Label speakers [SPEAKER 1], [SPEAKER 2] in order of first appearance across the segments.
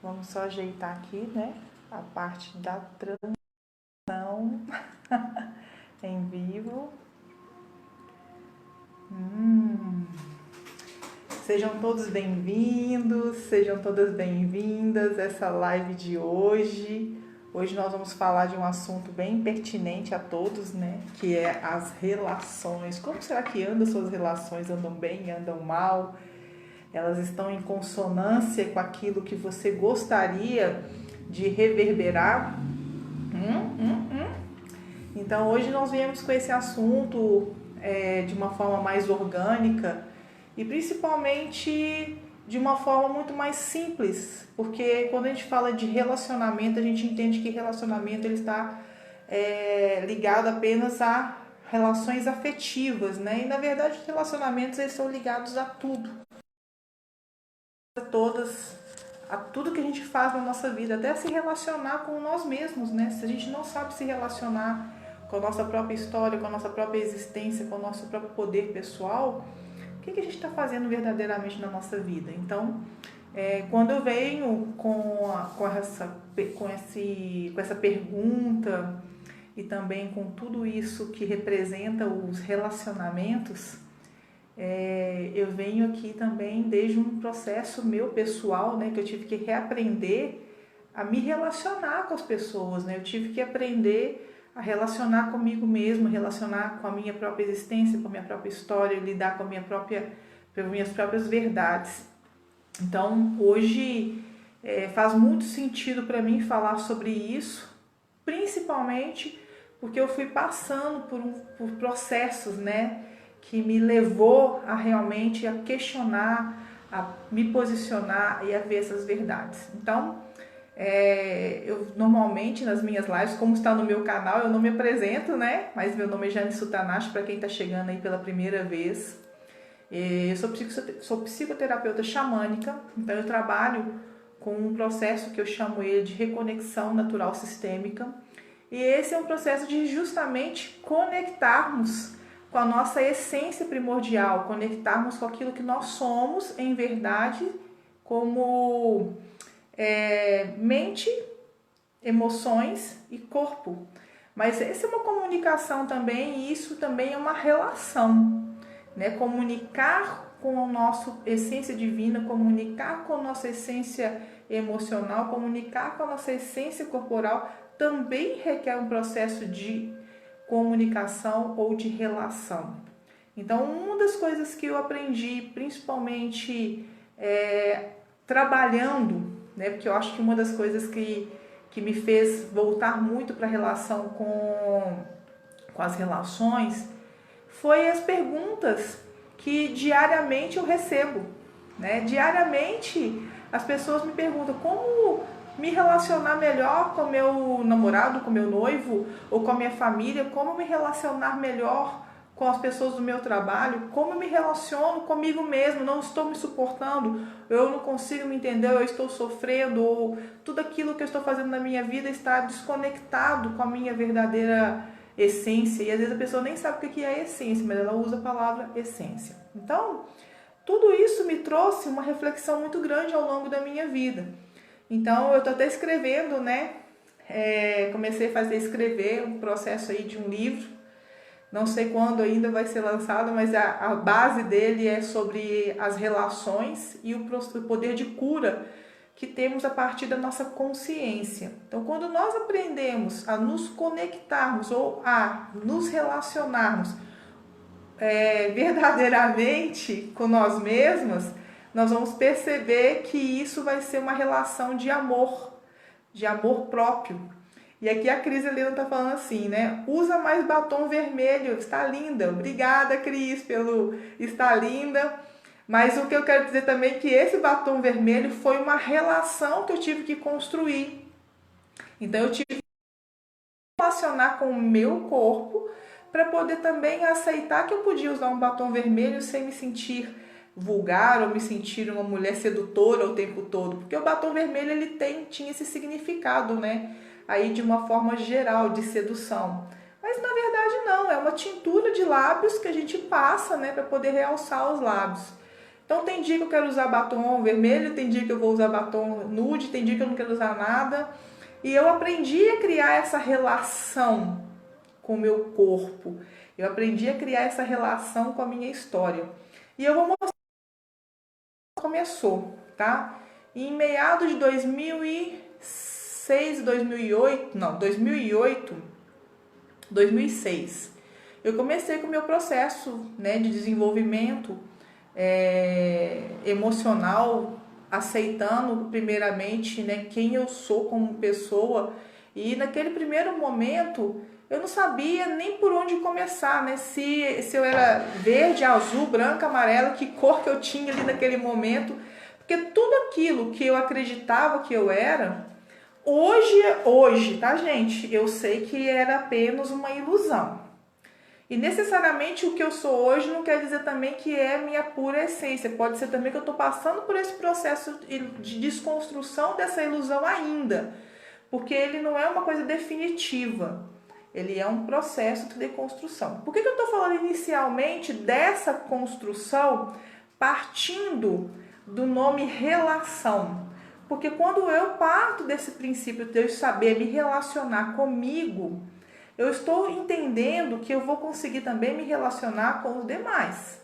[SPEAKER 1] Vamos só ajeitar aqui, né? A parte da transmissão em vivo. Sejam todos bem-vindos, sejam todas bem-vindas a essa live de hoje. Hoje nós vamos falar de um assunto bem pertinente a todos, né? Que é as relações. Como será que andam suas relações? Andam bem, andam mal? Elas estão em consonância com aquilo que você gostaria de reverberar? Então hoje nós viemos com esse assunto de uma forma mais orgânica e principalmente de uma forma muito mais simples, porque quando a gente fala de relacionamento, a gente entende que relacionamento ele está ligado apenas a relações afetivas, né? E na verdade os relacionamentos eles são ligados a tudo, a tudo que a gente faz na nossa vida, até se relacionar com nós mesmos, né? Se a gente não sabe se relacionar com a nossa própria história, com a nossa própria existência, com o nosso próprio poder pessoal, o que a gente está fazendo verdadeiramente na nossa vida? Então, quando eu venho com essa pergunta e também com tudo isso que representa os relacionamentos, eu venho aqui também desde um processo meu pessoal, né, que eu tive que reaprender a me relacionar com as pessoas, né? Eu tive que aprender a relacionar comigo mesmo, relacionar com a minha própria existência, com a minha própria história, lidar com as minhas próprias verdades. Então, hoje faz muito sentido para mim falar sobre isso, principalmente porque eu fui passando por processos, né, que me levou a realmente a questionar, a me posicionar e a ver essas verdades. Então, eu normalmente nas minhas lives, como está no meu canal, eu não me apresento, né? Mas meu nome é Jane Sutanashi, para quem está chegando aí pela primeira vez. Eu sou psicoterapeuta xamânica, então eu trabalho com um processo que eu chamo ele de reconexão natural sistêmica. E esse é um processo de justamente conectarmos com a nossa essência primordial, conectarmos com aquilo que nós somos em verdade, como mente, emoções e corpo. Mas essa é uma comunicação também, e isso também é uma relação, né? Comunicar com a nossa essência divina, comunicar com a nossa essência emocional, comunicar com a nossa essência corporal também requer um processo de comunicação ou de relação. Então, uma das coisas que eu aprendi, principalmente trabalhando, né? Porque eu acho que uma das coisas que me fez voltar muito para a relação com as relações foi as perguntas que diariamente eu recebo, né? Diariamente as pessoas me perguntam como me relacionar melhor com meu namorado, com meu noivo ou com a minha família, como me relacionar melhor com as pessoas do meu trabalho, como eu me relaciono comigo mesmo, não estou me suportando, eu não consigo me entender, eu estou sofrendo, ou tudo aquilo que eu estou fazendo na minha vida está desconectado com a minha verdadeira essência. E às vezes a pessoa nem sabe o que é essência, mas ela usa a palavra essência. Então, tudo isso me trouxe uma reflexão muito grande ao longo da minha vida. Então, eu estou até escrevendo, né? Comecei a escrever um processo aí de um livro. Não sei quando ainda vai ser lançado, mas a base dele é sobre as relações e o poder de cura que temos a partir da nossa consciência. Então, quando nós aprendemos a nos conectarmos ou a nos relacionarmos verdadeiramente com nós mesmos, nós vamos perceber que isso vai ser uma relação de amor próprio. E aqui a Cris Helena está falando assim, né? Usa mais batom vermelho, está linda. Obrigada, Cris, pelo está linda. Mas o que eu quero dizer também é que esse batom vermelho foi uma relação que eu tive que construir. Então eu tive que relacionar com o meu corpo para poder também aceitar que eu podia usar um batom vermelho sem me sentir vulgar ou me sentir uma mulher sedutora o tempo todo, porque o batom vermelho ele tinha esse significado, né? Aí de uma forma geral de sedução. Mas na verdade não, é uma tintura de lábios que a gente passa, né, para poder realçar os lábios. Então tem dia que eu quero usar batom vermelho, tem dia que eu vou usar batom nude, tem dia que eu não quero usar nada. E eu aprendi a criar essa relação com o meu corpo. Eu aprendi a criar essa relação com a minha história. E eu vou mostrar como começou, tá? Em meados de 2006, 2008, não, 2008, 2006, eu comecei com o meu processo, né, de desenvolvimento emocional, aceitando primeiramente, né, quem eu sou como pessoa. E naquele primeiro momento eu não sabia nem por onde começar, né? Se eu era verde, azul, branca, amarela, que cor que eu tinha ali naquele momento. Porque tudo aquilo que eu acreditava que eu era, hoje, tá, gente? Eu sei que era apenas uma ilusão. E necessariamente o que eu sou hoje não quer dizer também que é minha pura essência. Pode ser também que eu estou passando por esse processo de desconstrução dessa ilusão ainda. Porque ele não é uma coisa definitiva. Ele é um processo de construção. Por que eu estou falando inicialmente dessa construção partindo do nome relação? Porque quando eu parto desse princípio de eu saber me relacionar comigo, eu estou entendendo que eu vou conseguir também me relacionar com os demais.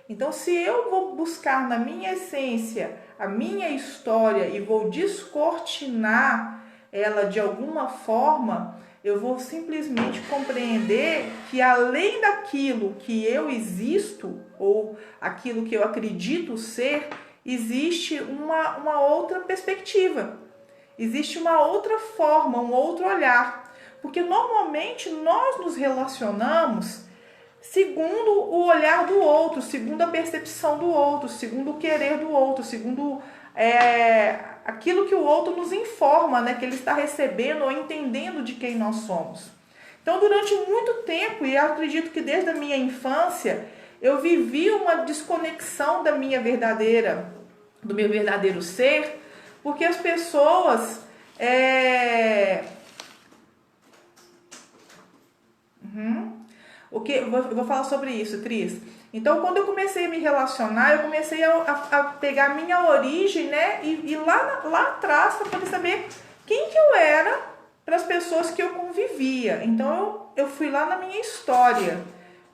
[SPEAKER 1] Então, se eu vou buscar na minha essência a minha história e vou descortinar ela de alguma forma, eu vou simplesmente compreender que além daquilo que eu existo ou aquilo que eu acredito ser, existe uma outra perspectiva, existe uma outra forma, um outro olhar. Porque normalmente nós nos relacionamos segundo o olhar do outro, segundo a percepção do outro, segundo o querer do outro, segundo aquilo que o outro nos informa, né, que ele está recebendo ou entendendo de quem nós somos. Então, durante muito tempo, e eu acredito que desde a minha infância, eu vivi uma desconexão do meu verdadeiro ser, porque as pessoas eu vou falar sobre isso, Cris. Então, quando eu comecei a me relacionar, eu comecei a pegar a minha origem, né? E lá atrás, para poder saber quem que eu era para as pessoas que eu convivia. Então, eu fui lá na minha história.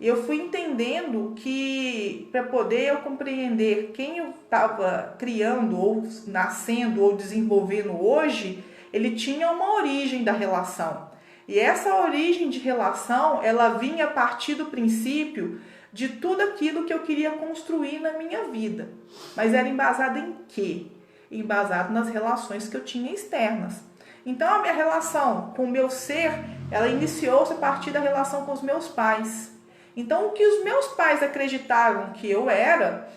[SPEAKER 1] E eu fui entendendo que, para poder eu compreender quem eu estava criando, ou nascendo, ou desenvolvendo hoje, ele tinha uma origem da relação. E essa origem de relação, ela vinha a partir do princípio de tudo aquilo que eu queria construir na minha vida. Mas era embasado em quê? Embasado nas relações que eu tinha externas. Então, a minha relação com o meu ser, ela iniciou-se a partir da relação com os meus pais. Então, o que os meus pais acreditavam que eu era,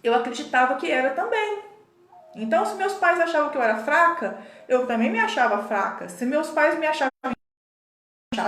[SPEAKER 1] eu acreditava que era também. Então, se meus pais achavam que eu era fraca, eu também me achava fraca. Se meus pais me achavam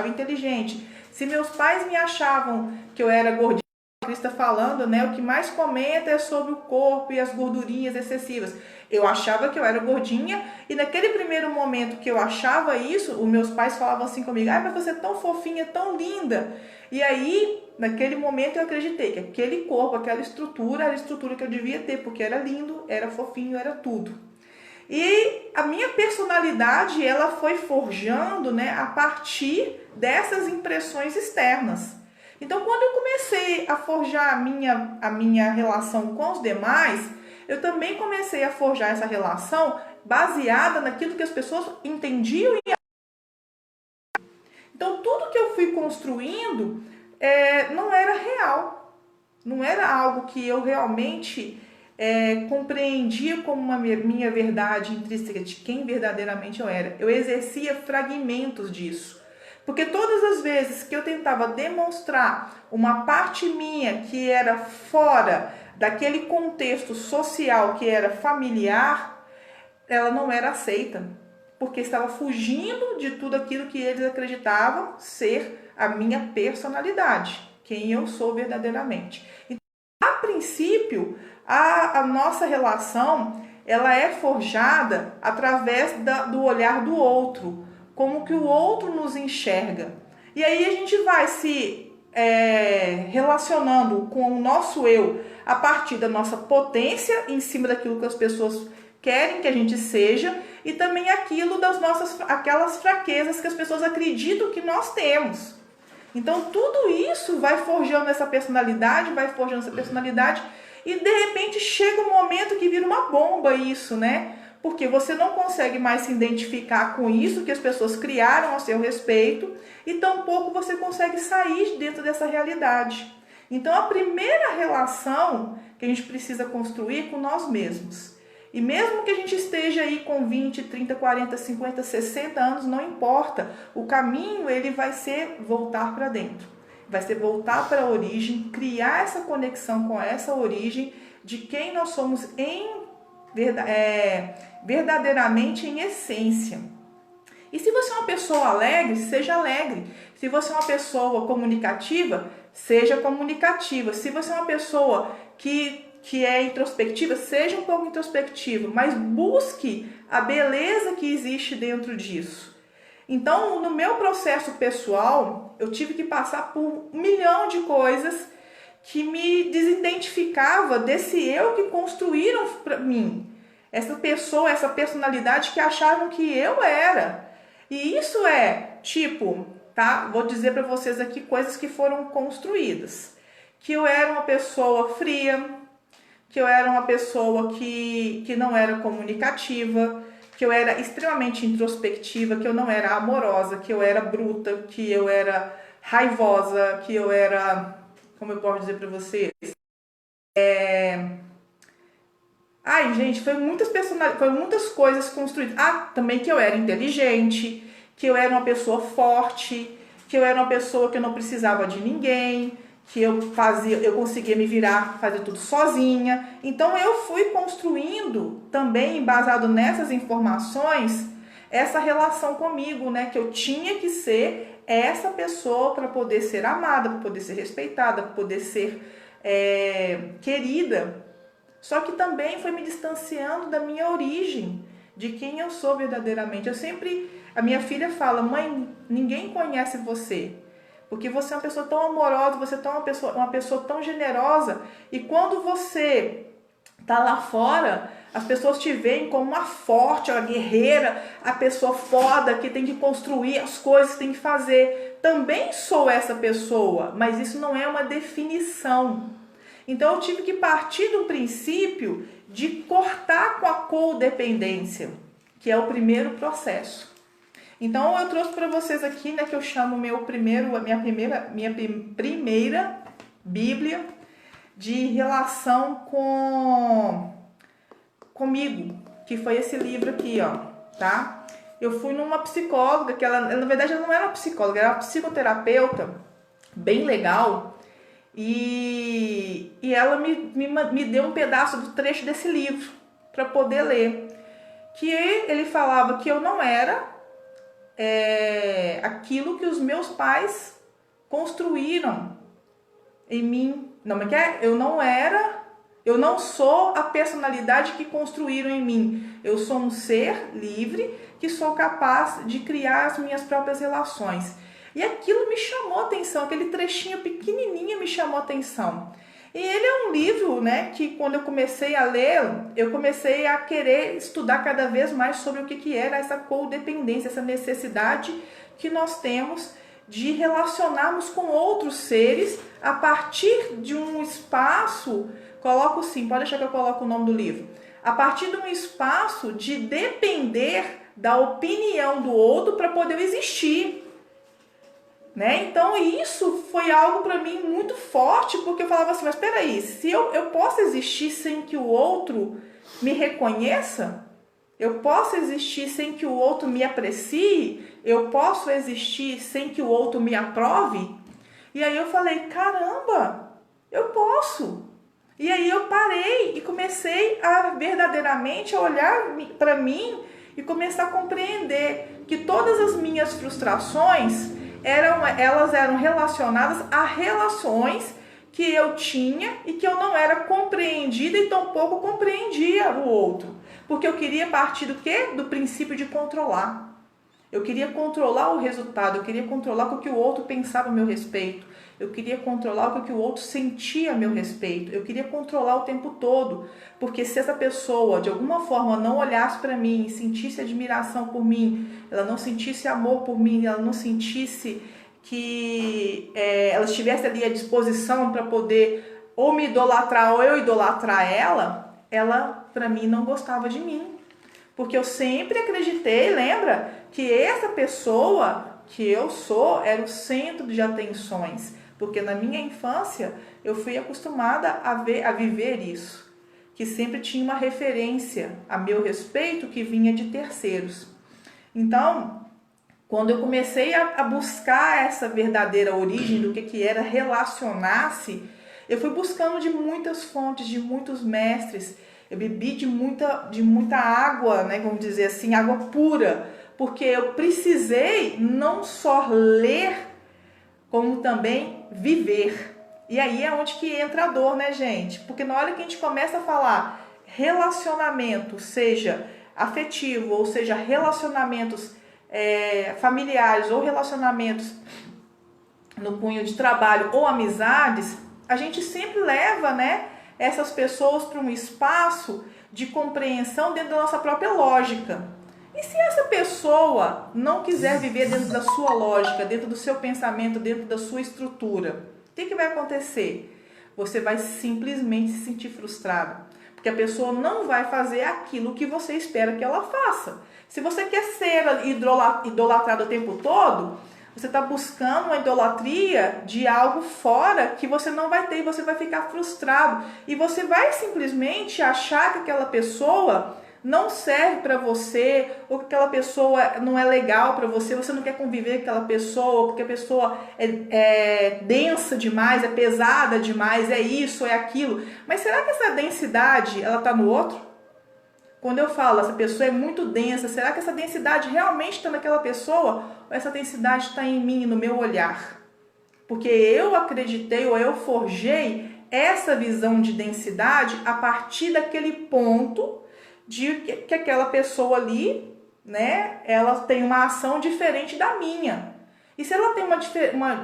[SPEAKER 1] inteligente, se meus pais me achavam que eu era gordinha, a Cris está falando, né? O que mais comenta é sobre o corpo e as gordurinhas excessivas. Eu achava que eu era gordinha e naquele primeiro momento que eu achava isso, os meus pais falavam assim comigo: mas você é tão fofinha, tão linda. E aí, naquele momento eu acreditei que aquele corpo, aquela estrutura, era a estrutura que eu devia ter, porque era lindo, era fofinho, era tudo. E a minha personalidade, ela foi forjando, né, a partir dessas impressões externas. Então, quando eu comecei a forjar a minha relação com os demais, eu também comecei a forjar essa relação baseada naquilo que as pessoas entendiam. Então, tudo que eu fui construindo não era real. Não era algo que eu realmente compreendia como uma minha verdade intrínseca de quem verdadeiramente eu era. Eu exercia fragmentos disso. Porque todas as vezes que eu tentava demonstrar uma parte minha que era fora daquele contexto social que era familiar, ela não era aceita. Porque estava fugindo de tudo aquilo que eles acreditavam ser a minha personalidade, quem eu sou verdadeiramente. Então, a princípio, a nossa relação, ela é forjada através do olhar do outro, como que o outro nos enxerga. E aí a gente vai se relacionando com o nosso eu a partir da nossa potência em cima daquilo que as pessoas querem que a gente seja e também aquelas fraquezas que as pessoas acreditam que nós temos. Então tudo isso vai forjando essa personalidade, e de repente chega um momento que vira uma bomba isso, né? Porque você não consegue mais se identificar com isso que as pessoas criaram a seu respeito e tampouco você consegue sair dentro dessa realidade. Então a primeira relação que a gente precisa construir é com nós mesmos. E mesmo que a gente esteja aí com 20, 30, 40, 50, 60 anos, não importa. O caminho ele vai ser voltar para dentro. Vai ser voltar para a origem, criar essa conexão com essa origem de quem nós somos verdadeiramente em essência. E se você é uma pessoa alegre, seja alegre. Se você é uma pessoa comunicativa, seja comunicativa. Se você é uma pessoa que é introspectiva, seja um pouco introspectiva, mas busque a beleza que existe dentro disso. Então, no meu processo pessoal, eu tive que passar por 1 milhão de coisas que me desidentificava desse eu que construíram para mim. Essa pessoa, essa personalidade que achavam que eu era. E isso vou dizer para vocês aqui coisas que foram construídas. Que eu era uma pessoa fria, que eu era uma pessoa que não era comunicativa, que eu era extremamente introspectiva, que eu não era amorosa, que eu era bruta, que eu era raivosa, que eu era, como eu posso dizer para vocês? Gente, foi muitas coisas construídas. Também que eu era inteligente, que eu era uma pessoa forte, que eu era uma pessoa que eu não precisava de ninguém, que eu conseguia me virar, fazer tudo sozinha. Então eu fui construindo também, embasado nessas informações, essa relação comigo, né? Que eu tinha que ser essa pessoa para poder ser amada, para poder ser respeitada, para poder ser querida. Só que também foi me distanciando da minha origem, de quem eu sou verdadeiramente. A minha filha fala: mãe, ninguém conhece você. Porque você é uma pessoa tão amorosa, você é uma pessoa tão generosa. E quando você está lá fora, as pessoas te veem como uma forte, uma guerreira, a pessoa foda que tem que construir as coisas, tem que fazer. Também sou essa pessoa, mas isso não é uma definição. Então eu tive que partir do princípio de cortar com a codependência, que é o primeiro processo. Então eu trouxe para vocês aqui, né, que eu chamo minha primeira Bíblia de relação comigo, que foi esse livro aqui, ó, tá? Eu fui numa psicóloga, que ela na verdade ela não era uma psicóloga, era uma psicoterapeuta, bem legal, e ela me deu um pedaço do trecho desse livro para poder ler, que ele falava que eu não era aquilo que os meus pais construíram em mim. Eu não sou a personalidade que construíram em mim. Eu sou um ser livre que sou capaz de criar as minhas próprias relações. E aquilo me chamou a atenção, aquele trechinho pequenininho me chamou a atenção. E ele é um livro, né, que quando eu comecei a ler, eu comecei a querer estudar cada vez mais sobre o que era essa codependência, essa necessidade que nós temos de relacionarmos com outros seres a partir de um espaço, coloco sim, pode deixar que eu coloco o nome do livro, a partir de um espaço de depender da opinião do outro para poder existir. Né? Então isso foi algo para mim muito forte, porque eu falava assim, mas peraí, se eu posso existir sem que o outro me reconheça? Eu posso existir sem que o outro me aprecie? Eu posso existir sem que o outro me aprove? E aí eu falei, caramba, eu posso. E aí eu parei e comecei a verdadeiramente olhar para mim e começar a compreender que todas as minhas frustrações elas eram relacionadas a relações que eu tinha e que eu não era compreendida e tampouco compreendia o outro. Porque eu queria partir do quê? Do princípio de controlar. Eu queria controlar o resultado, eu queria controlar o que o outro pensava a meu respeito. Eu queria controlar o que o outro sentia a meu respeito. Eu queria controlar o tempo todo. Porque se essa pessoa, de alguma forma, não olhasse para mim, sentisse admiração por mim, ela não sentisse amor por mim, ela não sentisse que ela estivesse ali à disposição para poder ou me idolatrar ou eu idolatrar ela para mim não gostava de mim. Porque eu sempre acreditei, lembra, que essa pessoa que eu sou era o centro de atenções. Porque na minha infância eu fui acostumada a viver isso. Que sempre tinha uma referência a meu respeito que vinha de terceiros. Então, quando eu comecei a buscar essa verdadeira origem do que era relacionar-se, eu fui buscando de muitas fontes, de muitos mestres. Eu bebi de muita água, né, vamos dizer assim, água pura, porque eu precisei não só ler, como também viver. E aí é onde que entra a dor, né, gente? Porque na hora que a gente começa a falar relacionamento, seja afetivo, ou seja, relacionamentos familiares, ou relacionamentos no cunho de trabalho, ou amizades, a gente sempre leva, né, essas pessoas para um espaço de compreensão dentro da nossa própria lógica. E se essa pessoa não quiser viver dentro da sua lógica, dentro do seu pensamento, dentro da sua estrutura, o que vai acontecer? Você vai simplesmente se sentir frustrado, porque a pessoa não vai fazer aquilo que você espera que ela faça. Se você quer ser idolatrado o tempo todo, você está buscando uma idolatria de algo fora que você não vai ter e você vai ficar frustrado. E você vai simplesmente achar que aquela pessoa não serve para você, ou que aquela pessoa não é legal para você, você não quer conviver com aquela pessoa, porque a pessoa é densa demais, é pesada demais, é isso, é aquilo. Mas será que essa densidade, ela está no outro? Quando eu falo, essa pessoa é muito densa, será que essa densidade realmente está naquela pessoa? Ou essa densidade está em mim, no meu olhar? Porque eu acreditei ou eu forjei essa visão de densidade a partir daquele ponto de que aquela pessoa ali, né, ela tem uma ação diferente da minha. E se ela tem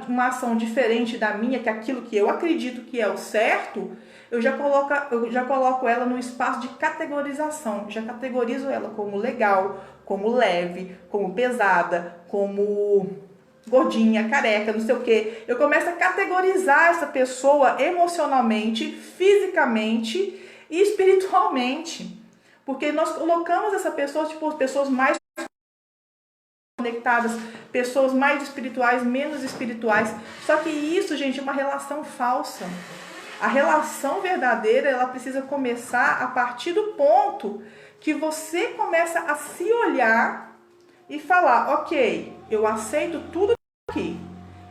[SPEAKER 1] uma ação diferente da minha, que é aquilo que eu acredito que é o certo, eu já coloco ela no espaço de categorização. Já categorizo ela como legal, como leve, como pesada, como gordinha, careca, não sei o quê. Eu começo a categorizar essa pessoa emocionalmente, fisicamente e espiritualmente. Porque nós colocamos essa pessoa, tipo, pessoas mais conectadas, pessoas mais espirituais, menos espirituais. Só que isso, gente, é uma relação falsa. A relação verdadeira, ela precisa começar a partir do ponto que você começa a se olhar e falar, ok, eu aceito tudo aqui.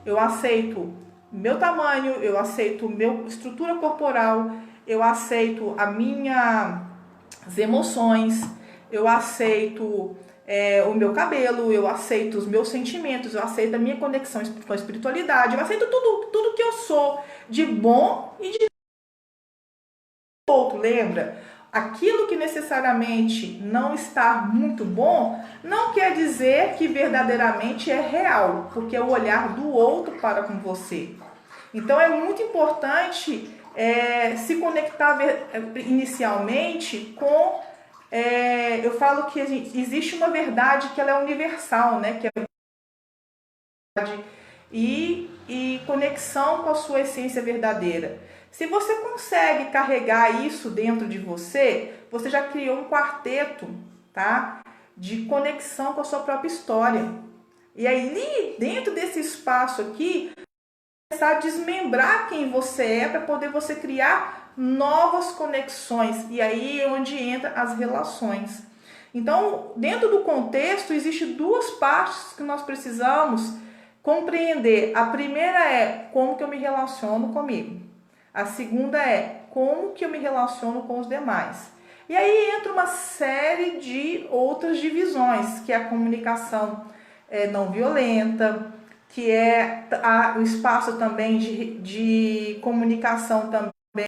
[SPEAKER 1] Eu aceito meu tamanho, eu aceito minha estrutura corporal, eu aceito as emoções, eu aceito o meu cabelo, eu aceito os meus sentimentos, eu aceito a minha conexão com a espiritualidade, eu aceito tudo que eu sou, de bom e de outro, lembra? Aquilo que necessariamente não está muito bom, não quer dizer que verdadeiramente é real, porque é o olhar do outro para com você. Então é muito importante se conectar inicialmente com... eu falo que existe uma verdade que ela é universal, né? Que é a verdade e conexão com a sua essência verdadeira. Se você consegue carregar isso dentro de você, você já criou um quarteto, tá? De conexão com a sua própria história. E aí, dentro desse espaço aqui, começar a desmembrar quem você é para poder você criar novas conexões. E aí é onde entra as relações. Então, dentro do contexto, existem duas partes que nós precisamos compreender. A primeira é como que eu me relaciono comigo. A segunda é como que eu me relaciono com os demais. E aí entra uma série de outras divisões, que é a comunicação não violenta, que é o espaço também de comunicação também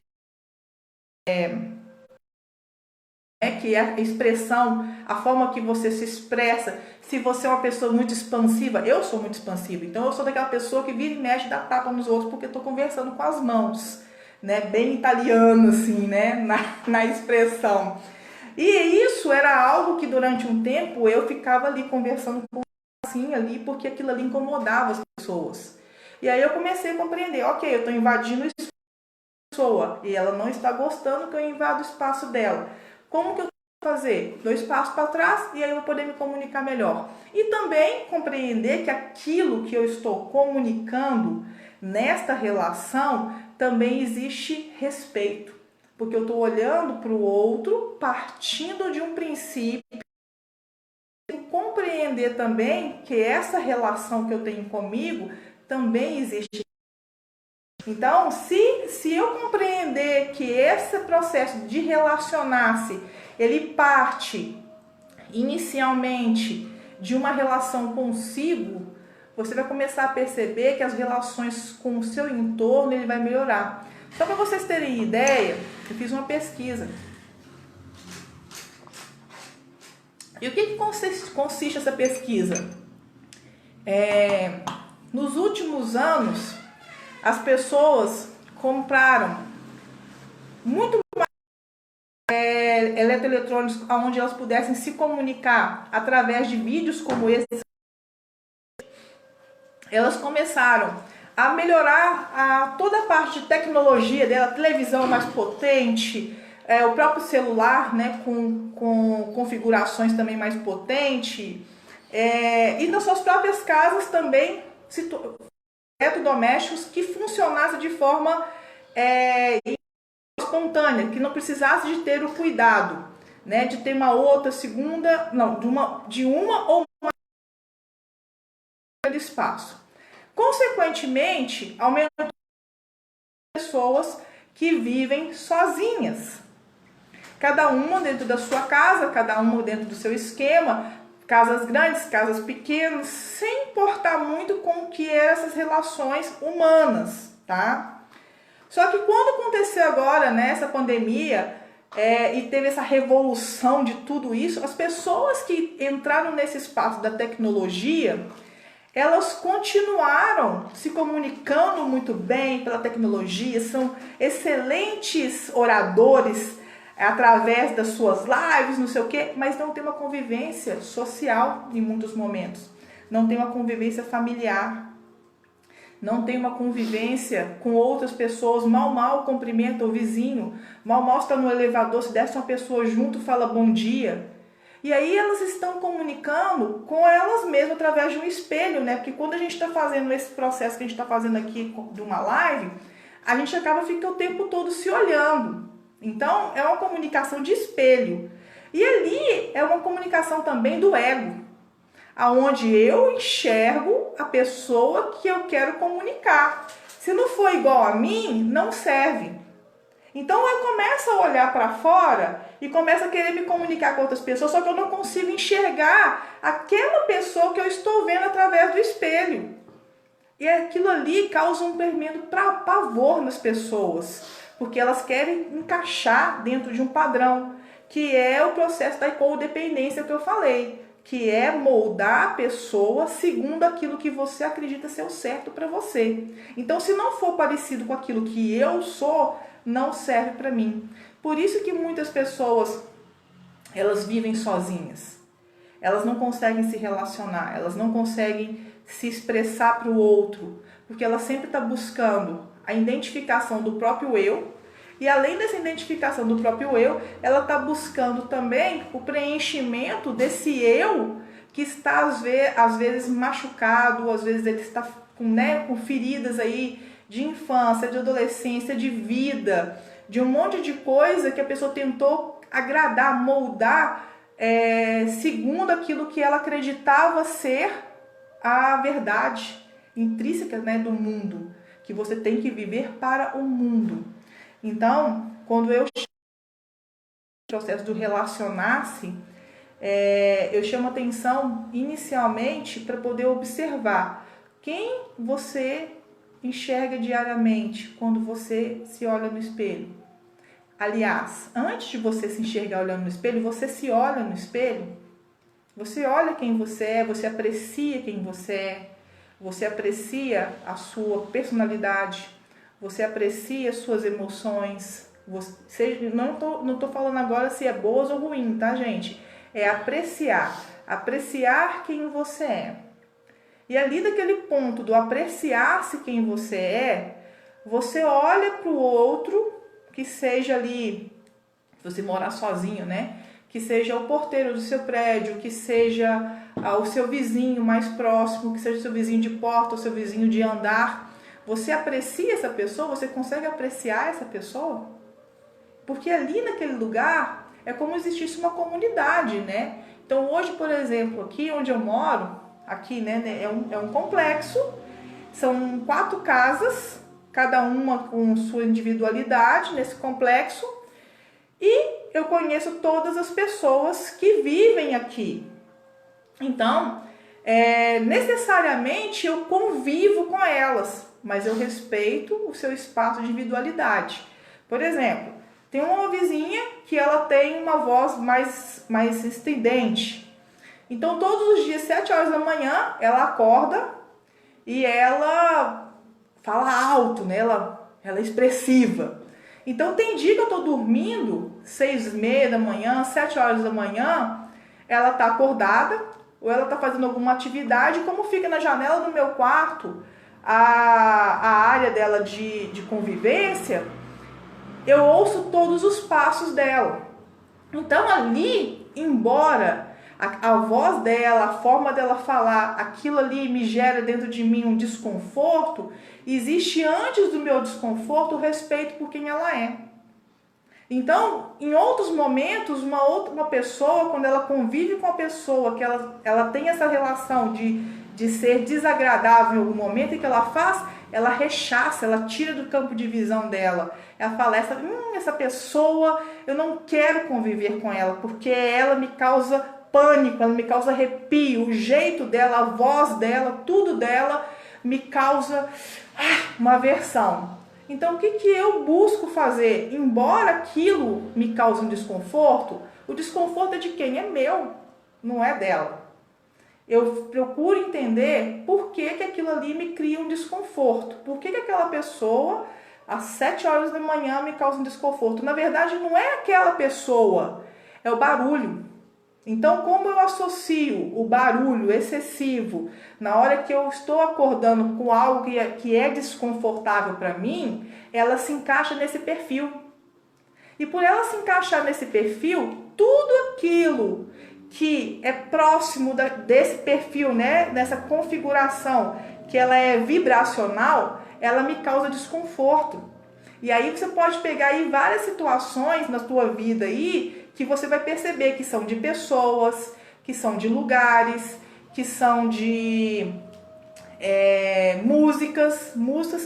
[SPEAKER 1] que é a expressão, a forma que você se expressa. Se você é uma pessoa muito expansiva, eu sou muito expansiva, então eu sou daquela pessoa que vira e mexe, dá tapa nos outros, porque eu estou conversando com as mãos, né? Bem italiano assim, né? Na expressão. E isso era algo que durante um tempo eu ficava ali conversando com assim ali, porque aquilo ali incomodava as pessoas. E aí eu comecei a compreender, ok, eu estou invadindo o espaço da pessoa e ela não está gostando que eu invado o espaço dela. Como que eu fazer? Dou espaço para trás e aí eu vou poder me comunicar melhor. E também compreender que aquilo que eu estou comunicando nesta relação também existe respeito. Porque eu estou olhando para o outro partindo de um princípio e compreender também que essa relação que eu tenho comigo também existe. Então, se eu compreender que esse processo de relacionar-se, ele parte inicialmente de uma relação consigo, você vai começar a perceber que as relações com o seu entorno ele vai melhorar. Só para vocês terem ideia, eu fiz uma pesquisa. E o que consiste essa pesquisa? Nos últimos anos, as pessoas compraram muito mais eletroeletrônicos onde elas pudessem se comunicar através de vídeos como esse. Elas começaram a melhorar toda a parte de tecnologia dela, televisão mais potente, o próprio celular, né, com configurações também mais potentes, e nas suas próprias casas também eletrodomésticos que funcionassem de forma espontânea, que não precisasse de ter o cuidado, né, de ter uma outra, segunda, não, de uma ou mais espaço. Consequentemente, aumentou as pessoas que vivem sozinhas. Cada uma dentro da sua casa, cada uma dentro do seu esquema, casas grandes, casas pequenas, sem importar muito com o que eram essas relações humanas, tá? Só que quando aconteceu agora, né, essa pandemia, e teve essa revolução de tudo isso, as pessoas que entraram nesse espaço da tecnologia, elas continuaram se comunicando muito bem pela tecnologia, são excelentes oradores através das suas lives, não sei o quê, mas não tem uma convivência social em muitos momentos, não tem uma convivência familiar, não tem uma convivência com outras pessoas, mal cumprimenta o vizinho, mal está no elevador, se desce uma pessoa junto, fala bom dia. E aí elas estão comunicando com elas mesmas através de um espelho, né? Porque quando a gente está fazendo esse processo que a gente está fazendo aqui de uma live, a gente acaba ficando o tempo todo se olhando. Então, é uma comunicação de espelho. E ali é uma comunicação também do ego, aonde eu enxergo a pessoa que eu quero comunicar. Se não for igual a mim, não serve. Então eu começo a olhar para fora e começo a querer me comunicar com outras pessoas, só que eu não consigo enxergar aquela pessoa que eu estou vendo através do espelho. E aquilo ali causa um tremendo pavor nas pessoas, porque elas querem encaixar dentro de um padrão, que é o processo da codependência que eu falei, que é moldar a pessoa segundo aquilo que você acredita ser o certo para você. Então, se não for parecido com aquilo que eu sou, não serve para mim. Por isso que muitas pessoas, elas vivem sozinhas. Elas não conseguem se relacionar, elas não conseguem se expressar para o outro, porque ela sempre está buscando a identificação do próprio eu, e além dessa identificação do próprio eu, ela está buscando também o preenchimento desse eu que está às vezes machucado, às vezes ele está com feridas aí de infância, de adolescência, de vida, de um monte de coisa que a pessoa tentou agradar, moldar, segundo aquilo que ela acreditava ser a verdade intrínseca, né, do mundo, que você tem que viver para o mundo. Então, quando eu chamo o processo do relacionar-se, eu chamo atenção inicialmente para poder observar quem você enxerga diariamente quando você se olha no espelho. Aliás, antes de você se enxergar olhando no espelho, você se olha no espelho, você olha quem você é, você aprecia quem você é, você aprecia a sua personalidade, você aprecia as suas emoções. Você, não tô falando agora se é boas ou ruim, tá, gente? É apreciar quem você é. E ali daquele ponto do apreciar-se quem você é, você olha para o outro, que seja ali, se você morar sozinho, né? Que seja o porteiro do seu prédio, que seja o seu vizinho mais próximo, que seja o seu vizinho de porta, o seu vizinho de andar. Você aprecia essa pessoa? Você consegue apreciar essa pessoa? Porque ali naquele lugar é como se existisse uma comunidade, né? Então hoje, por exemplo, aqui onde eu moro, aqui, né, é um complexo, são 4 casas, cada uma com sua individualidade nesse complexo, e eu conheço todas as pessoas que vivem aqui. Então, necessariamente eu convivo com elas, mas eu respeito o seu espaço de individualidade. Por exemplo, tem uma vizinha que ela tem uma voz mais estridente. Então, todos os dias, 7 horas da manhã, ela acorda e ela fala alto, né? Ela é expressiva. Então, tem dia que eu tô dormindo, 6h30 da manhã, 7 horas da manhã, ela tá acordada ou ela tá fazendo alguma atividade. Como fica na janela do meu quarto a área dela de convivência, eu ouço todos os passos dela. Então, ali, embora a voz dela, a forma dela falar, aquilo ali me gera dentro de mim um desconforto, existe antes do meu desconforto o respeito por quem ela é. Então, em outros momentos, uma pessoa, quando ela convive com a pessoa, que ela tem essa relação de ser desagradável em algum momento, e que ela faz, ela rechaça, ela tira do campo de visão dela. Ela fala, essa pessoa, eu não quero conviver com ela, porque ela me causa pânico, ela me causa arrepio, o jeito dela, a voz dela, tudo dela me causa uma aversão. Então, o que eu busco fazer? Embora aquilo me cause um desconforto, o desconforto é de quem? É meu, não é dela. Eu procuro entender por que aquilo ali me cria um desconforto. Por que aquela pessoa, às 7 horas da manhã, me causa um desconforto? Na verdade, não é aquela pessoa, é o barulho. Então, como eu associo o barulho excessivo na hora que eu estou acordando com algo que é desconfortável para mim, ela se encaixa nesse perfil. E por ela se encaixar nesse perfil, tudo aquilo que é próximo desse perfil, né, nessa configuração que ela é vibracional, ela me causa desconforto. E aí você pode pegar aí várias situações na sua vida aí que você vai perceber que são de pessoas, que são de lugares, que são de músicas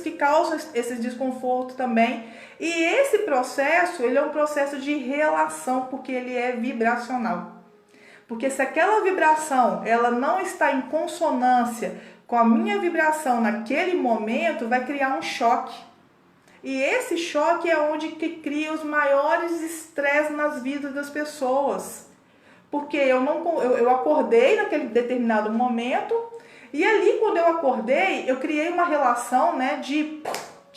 [SPEAKER 1] que causam esse desconforto também. E esse processo, ele é um processo de relação, porque ele é vibracional. Porque se aquela vibração ela não está em consonância com a minha vibração naquele momento, vai criar um choque. E esse choque é onde que cria os maiores estresses nas vidas das pessoas. Porque eu acordei naquele determinado momento, e ali quando eu acordei, eu criei uma relação, né, de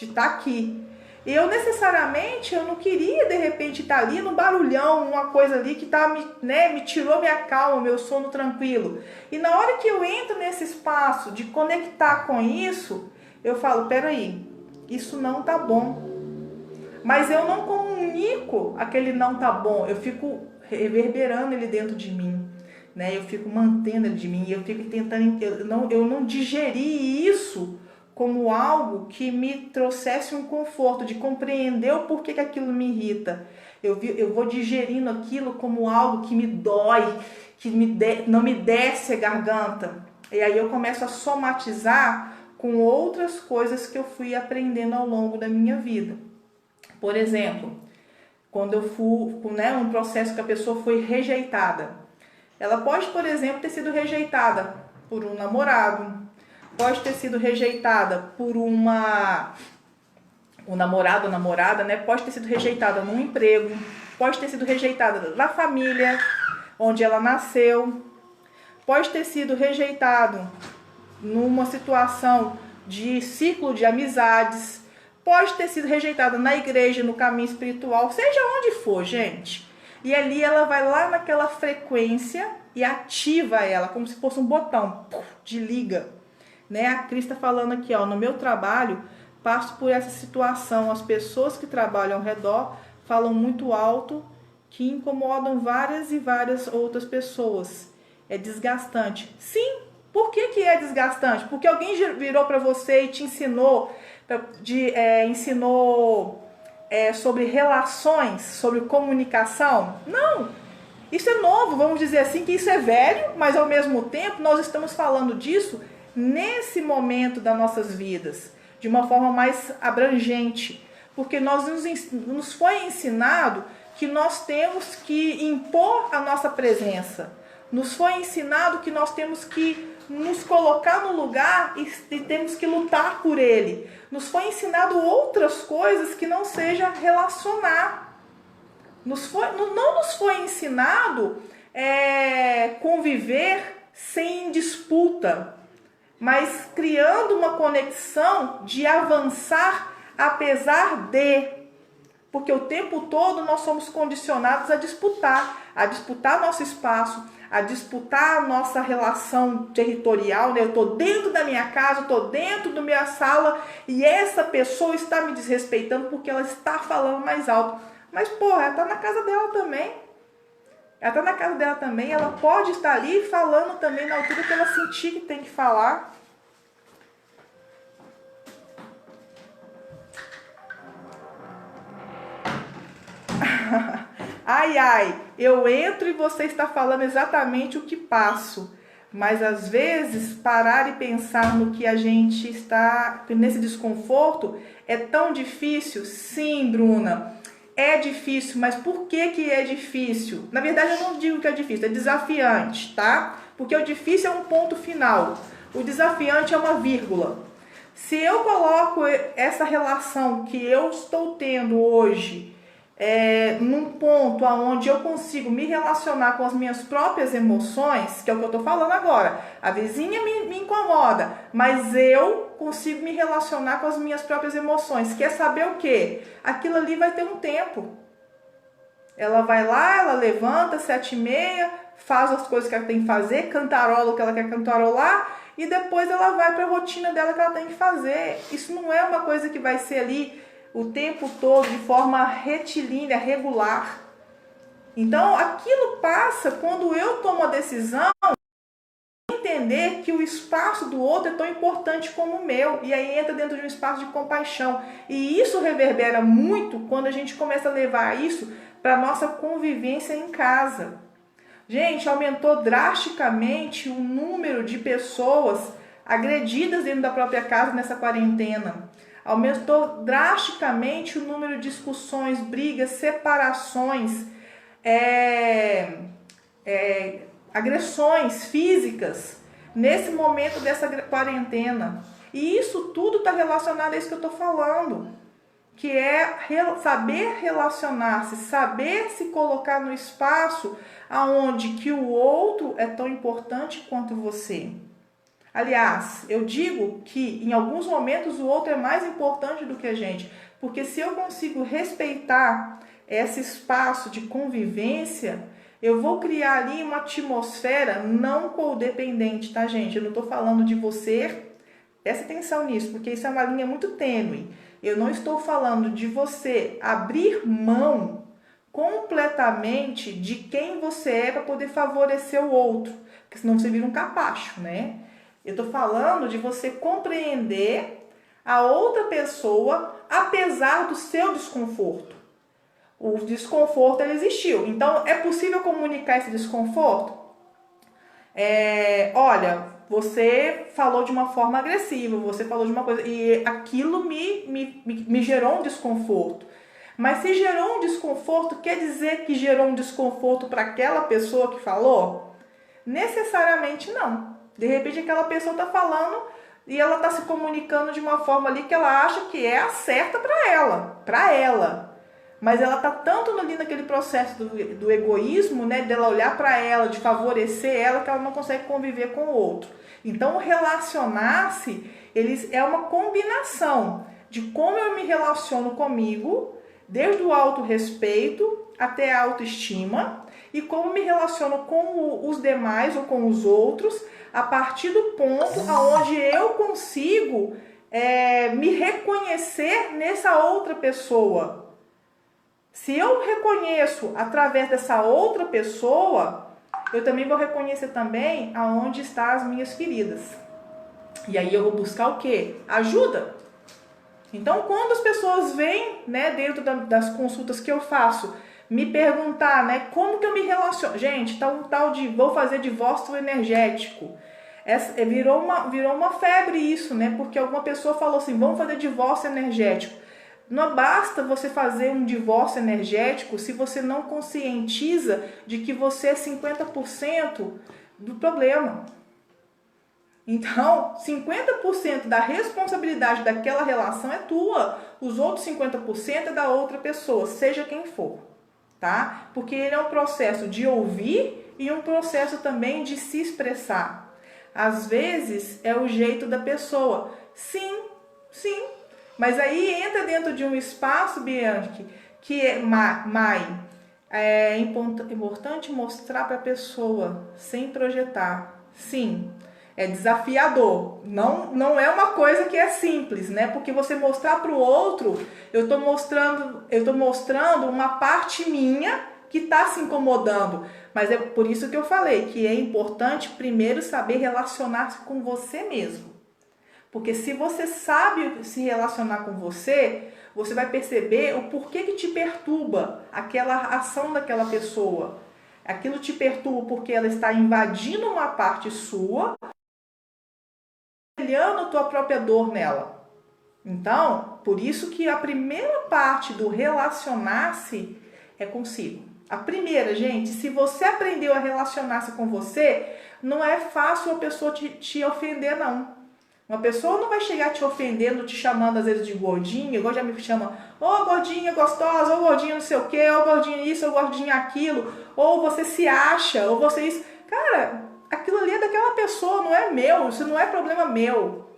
[SPEAKER 1] estar aqui. Eu necessariamente, eu não queria de repente estar ali no barulhão, uma coisa ali que me tirou minha calma, meu sono tranquilo. E na hora que eu entro nesse espaço de conectar com isso, eu falo, peraí, isso não tá bom. Mas eu não comunico aquele não tá bom, eu fico reverberando ele dentro de mim, né? Eu fico mantendo ele de mim, eu fico tentando, eu não digeri isso como algo que me trouxesse um conforto, de compreender o porquê que aquilo me irrita. Eu vou digerindo aquilo como algo que me dói, que não me desce a garganta. E aí eu começo a somatizar com outras coisas que eu fui aprendendo ao longo da minha vida. Por exemplo, quando eu fui, né, um processo que a pessoa foi rejeitada. Ela pode, por exemplo, ter sido rejeitada por um namorado, pode ter sido rejeitada por uma o namorado ou namorada, né, pode ter sido rejeitada num emprego, pode ter sido rejeitada da família onde ela nasceu, pode ter sido rejeitado numa situação de ciclo de amizades, pode ter sido rejeitada na igreja, no caminho espiritual, seja onde for, gente. E ali ela vai lá naquela frequência e ativa ela, como se fosse um botão de liga. Né? A Cris está falando aqui, ó, no meu trabalho, passo por essa situação. As pessoas que trabalham ao redor falam muito alto, que incomodam várias e várias outras pessoas. É desgastante. Sim, por que é desgastante? Porque alguém virou para você e te ensinou, sobre relações, sobre comunicação? Não. Isso é novo, vamos dizer assim, que isso é velho, mas ao mesmo tempo nós estamos falando disso nesse momento das nossas vidas, de uma forma mais abrangente, porque nos foi ensinado que nós temos que impor a nossa presença, nos foi ensinado que nós temos que nos colocar no lugar e temos que lutar por ele, nos foi ensinado outras coisas que não seja relacionar. Não nos foi ensinado conviver sem disputa, mas criando uma conexão de avançar apesar de. Porque o tempo todo nós somos condicionados a disputar nosso espaço, a disputar a nossa relação territorial, né? Eu estou dentro da minha casa, eu estou dentro da minha sala e essa pessoa está me desrespeitando porque ela está falando mais alto. Mas, porra, ela está na casa dela também. Ela está na casa dela também, ela pode estar ali falando também na altura que ela sentir que tem que falar. Ai, ai, eu entro e você está falando exatamente o que passo. Mas às vezes parar e pensar no que a gente está nesse desconforto é tão difícil. Sim, Bruna, é difícil, mas por que é difícil? Na verdade, eu não digo que é difícil, é desafiante, tá? Porque o difícil é um ponto final, o desafiante é uma vírgula. Se eu coloco essa relação que eu estou tendo hoje num ponto onde eu consigo me relacionar com as minhas próprias emoções, que é o que eu estou falando agora. A vizinha me incomoda, mas eu consigo me relacionar com as minhas próprias emoções. Quer saber o quê? Aquilo ali vai ter um tempo. Ela vai lá, ela levanta 7h30, faz as coisas que ela tem que fazer, cantarola o que ela quer cantarolar e depois ela vai para a rotina dela que ela tem que fazer. Isso não é uma coisa que vai ser ali o tempo todo de forma retilínea, regular. Então, aquilo passa quando eu tomo a decisão de entender que o espaço do outro é tão importante como o meu. E aí entra dentro de um espaço de compaixão. E isso reverbera muito quando a gente começa a levar isso para a nossa convivência em casa. Gente, aumentou drasticamente o número de pessoas agredidas dentro da própria casa nessa quarentena. Aumentou drasticamente o número de discussões, brigas, separações, agressões físicas nesse momento dessa quarentena. E isso tudo está relacionado a isso que eu estou falando, que é saber relacionar-se, saber se colocar no espaço aonde que o outro é tão importante quanto você. Aliás, eu digo que em alguns momentos o outro é mais importante do que a gente, porque se eu consigo respeitar esse espaço de convivência, eu vou criar ali uma atmosfera não codependente, tá, gente? Eu não estou falando de você, presta atenção nisso, porque isso é uma linha muito tênue. Eu não estou falando de você abrir mão completamente de quem você é para poder favorecer o outro, porque senão você vira um capacho, né? Eu estou falando de você compreender a outra pessoa apesar do seu desconforto. O desconforto ele existiu. Então, é possível comunicar esse desconforto? Olha, você falou de uma forma agressiva, você falou de uma coisa e aquilo me gerou um desconforto. Mas se gerou um desconforto, quer dizer que gerou um desconforto para aquela pessoa que falou? Necessariamente não. De repente aquela pessoa está falando e ela está se comunicando de uma forma ali que ela acha que é a certa para ela. Mas ela está tanto ali naquele processo do egoísmo, né, dela olhar para ela, de favorecer ela, que ela não consegue conviver com o outro. Então, o relacionar-se, é uma combinação de como eu me relaciono comigo, desde o autorrespeito até a autoestima, e como me relaciono com os demais ou com os outros, a partir do ponto onde eu consigo me reconhecer nessa outra pessoa. Se eu reconheço através dessa outra pessoa, eu também vou reconhecer também aonde estão as minhas feridas. E aí eu vou buscar o quê? Ajuda. Então, quando as pessoas vêm, né, dentro das consultas que eu faço, me perguntar, né, como que eu me relaciono. Gente, tá um tal de vou fazer divórcio energético. Virou uma febre isso, né? Porque alguma pessoa falou assim, vamos fazer divórcio energético. Não basta você fazer um divórcio energético se você não conscientiza de que você é 50% do problema. Então, 50% da responsabilidade daquela relação é tua, os outros 50% é da outra pessoa, seja quem for, tá? Porque ele é um processo de ouvir e um processo também de se expressar. Às vezes é o jeito da pessoa. Sim, sim. Mas aí entra dentro de um espaço, Bianchi, que é é importante mostrar para a pessoa sem projetar. Sim, é desafiador. Não é uma coisa que é simples, né? Porque você mostrar para o outro, eu tô mostrando uma parte minha que está se incomodando. Mas é por isso que eu falei que é importante primeiro saber relacionar-se com você mesmo. Porque se você sabe se relacionar com você, você vai perceber o porquê que te perturba aquela ação daquela pessoa. Aquilo te perturba porque ela está invadindo uma parte sua, olhando a tua própria dor nela. Então, por isso que a primeira parte do relacionar-se é consigo. A primeira, gente, se você aprendeu a relacionar-se com você, não é fácil a pessoa te ofender, não. Uma pessoa não vai chegar te ofendendo, te chamando às vezes de gordinha, igual já me chama, ô gordinha gostosa, ô gordinha não sei o que, ô gordinha isso, ô gordinha aquilo, ou você se acha, ou você isso. Cara, aquilo ali é daquela pessoa, não é meu, isso não é problema meu.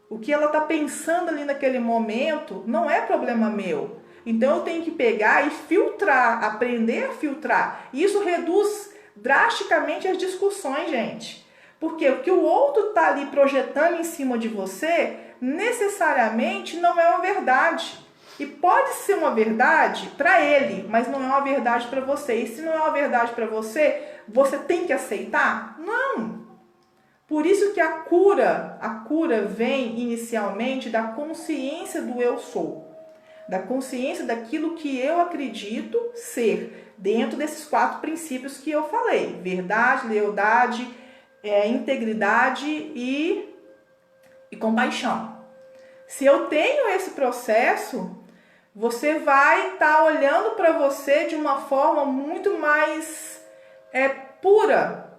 [SPEAKER 1] O que ela está pensando ali naquele momento não é problema meu. Então eu tenho que pegar e filtrar, aprender a filtrar. E isso reduz drasticamente as discussões, gente. Porque o que o outro está ali projetando em cima de você, necessariamente não é uma verdade. E pode ser uma verdade para ele, mas não é uma verdade para você. E se não é uma verdade para você, você tem que aceitar? Não. Por isso que a cura vem inicialmente da consciência do eu sou. Da consciência daquilo que eu acredito ser, dentro desses 4 princípios que eu falei. Verdade, lealdade, integridade e compaixão. Se eu tenho esse processo, você vai estar olhando para você de uma forma muito mais pura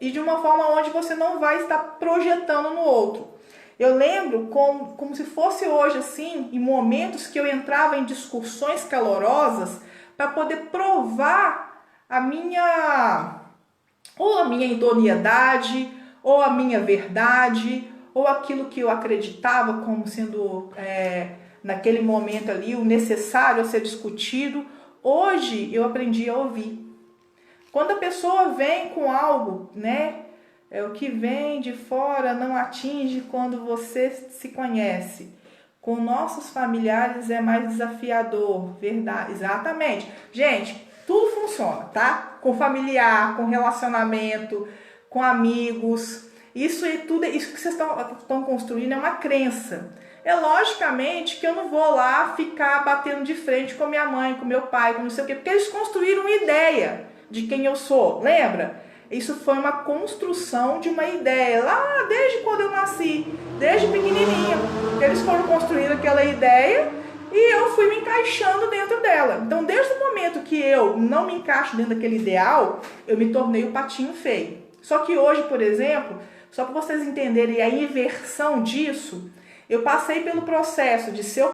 [SPEAKER 1] e de uma forma onde você não vai estar projetando no outro. Eu lembro como se fosse hoje assim, em momentos que eu entrava em discussões calorosas para poder provar a minha idoneidade, ou a minha verdade, ou aquilo que eu acreditava como sendo, naquele momento ali, o necessário a ser discutido. Hoje eu aprendi a ouvir. Quando a pessoa vem com algo, né? O que vem de fora não atinge quando você se conhece. Com nossos familiares é mais desafiador, verdade? Exatamente. Gente, tudo funciona, tá? Com familiar, com relacionamento, com amigos. Isso que vocês estão construindo é uma crença. É logicamente que eu não vou lá ficar batendo de frente com minha mãe, com meu pai, com não sei o quê, porque eles construíram uma ideia de quem eu sou, lembra? Isso foi uma construção de uma ideia lá desde quando eu nasci, desde pequenininha. Eles foram construindo aquela ideia e eu fui me encaixando dentro dela. Então, desde o momento que eu não me encaixo dentro daquele ideal, eu me tornei o patinho feio. Só que hoje, por exemplo, só para vocês entenderem a inversão disso, eu passei pelo processo de ser o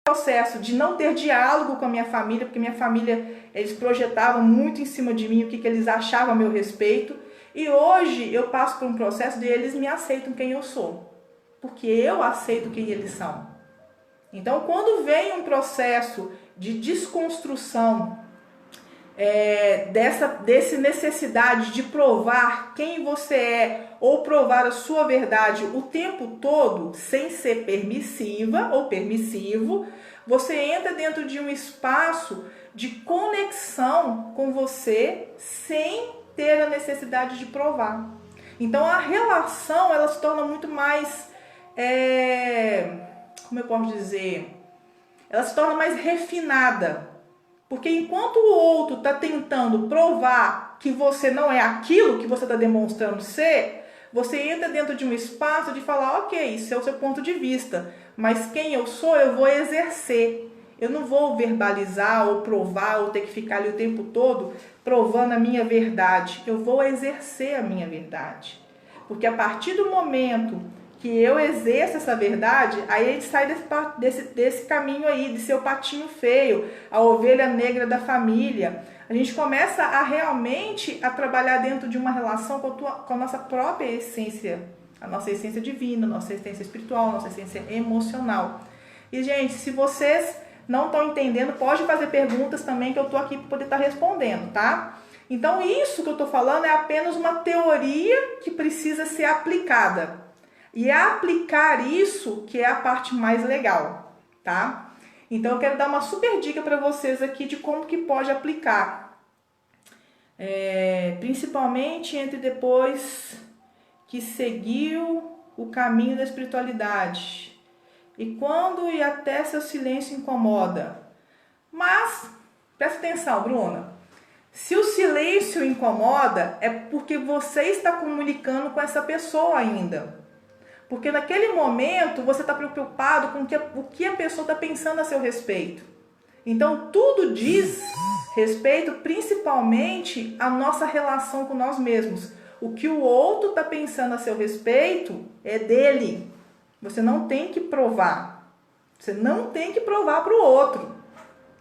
[SPEAKER 1] processo de não ter diálogo com a minha família, porque minha família, eles projetavam muito em cima de mim o que eles achavam a meu respeito, e hoje eu passo por um processo de eles me aceitam quem eu sou, porque eu aceito quem eles são. Então, quando vem um processo de desconstrução dessa necessidade de provar quem você é ou provar a sua verdade o tempo todo, sem ser permissiva ou permissivo, você entra dentro de um espaço de conexão com você sem ter a necessidade de provar. Então a relação ela se torna muito mais, como eu posso dizer, ela se torna mais refinada. Porque enquanto o outro está tentando provar que você não é aquilo que você está demonstrando ser, você entra dentro de um espaço de falar, ok, isso é o seu ponto de vista, mas quem eu sou, eu vou exercer. Eu não vou verbalizar ou provar ou ter que ficar ali o tempo todo provando a minha verdade. Eu vou exercer a minha verdade. Porque a partir do momento que eu exerço essa verdade, aí a gente sai desse caminho aí, de ser o patinho feio, a ovelha negra da família. A gente começa a realmente a trabalhar dentro de uma relação com a nossa própria essência, a nossa essência divina, a nossa essência espiritual, a nossa essência emocional. E, gente, se vocês não estão entendendo, pode fazer perguntas também que eu estou aqui para poder estar respondendo, tá? Então, isso que eu estou falando é apenas uma teoria que precisa ser aplicada. E aplicar isso que é a parte mais legal, tá? Então eu quero dar uma super dica para vocês aqui de como que pode aplicar. Principalmente entre depois que seguiu o caminho da espiritualidade. E quando e até seu silêncio incomoda. Mas, presta atenção, Bruna. Se o silêncio incomoda, é porque você está comunicando com essa pessoa ainda. Porque naquele momento você está preocupado com o que a pessoa está pensando a seu respeito. Então tudo diz respeito principalmente à nossa relação com nós mesmos. O que o outro está pensando a seu respeito é dele. Você não tem que provar. Você não tem que provar para o outro.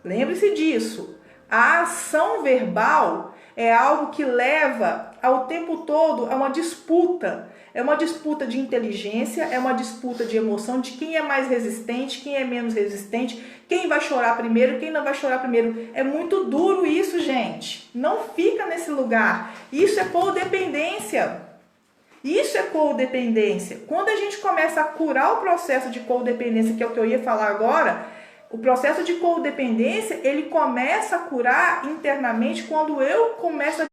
[SPEAKER 1] Lembre-se disso. A ação verbal é algo que leva ao tempo todo a uma disputa. É uma disputa de inteligência, é uma disputa de emoção, de quem é mais resistente, quem é menos resistente, quem vai chorar primeiro, quem não vai chorar primeiro. É muito duro isso, gente. Não fica nesse lugar. Isso é codependência. Isso é codependência. Quando a gente começa a curar o processo de codependência, que é o que eu ia falar agora, o processo de codependência, ele começa a curar internamente quando eu começo a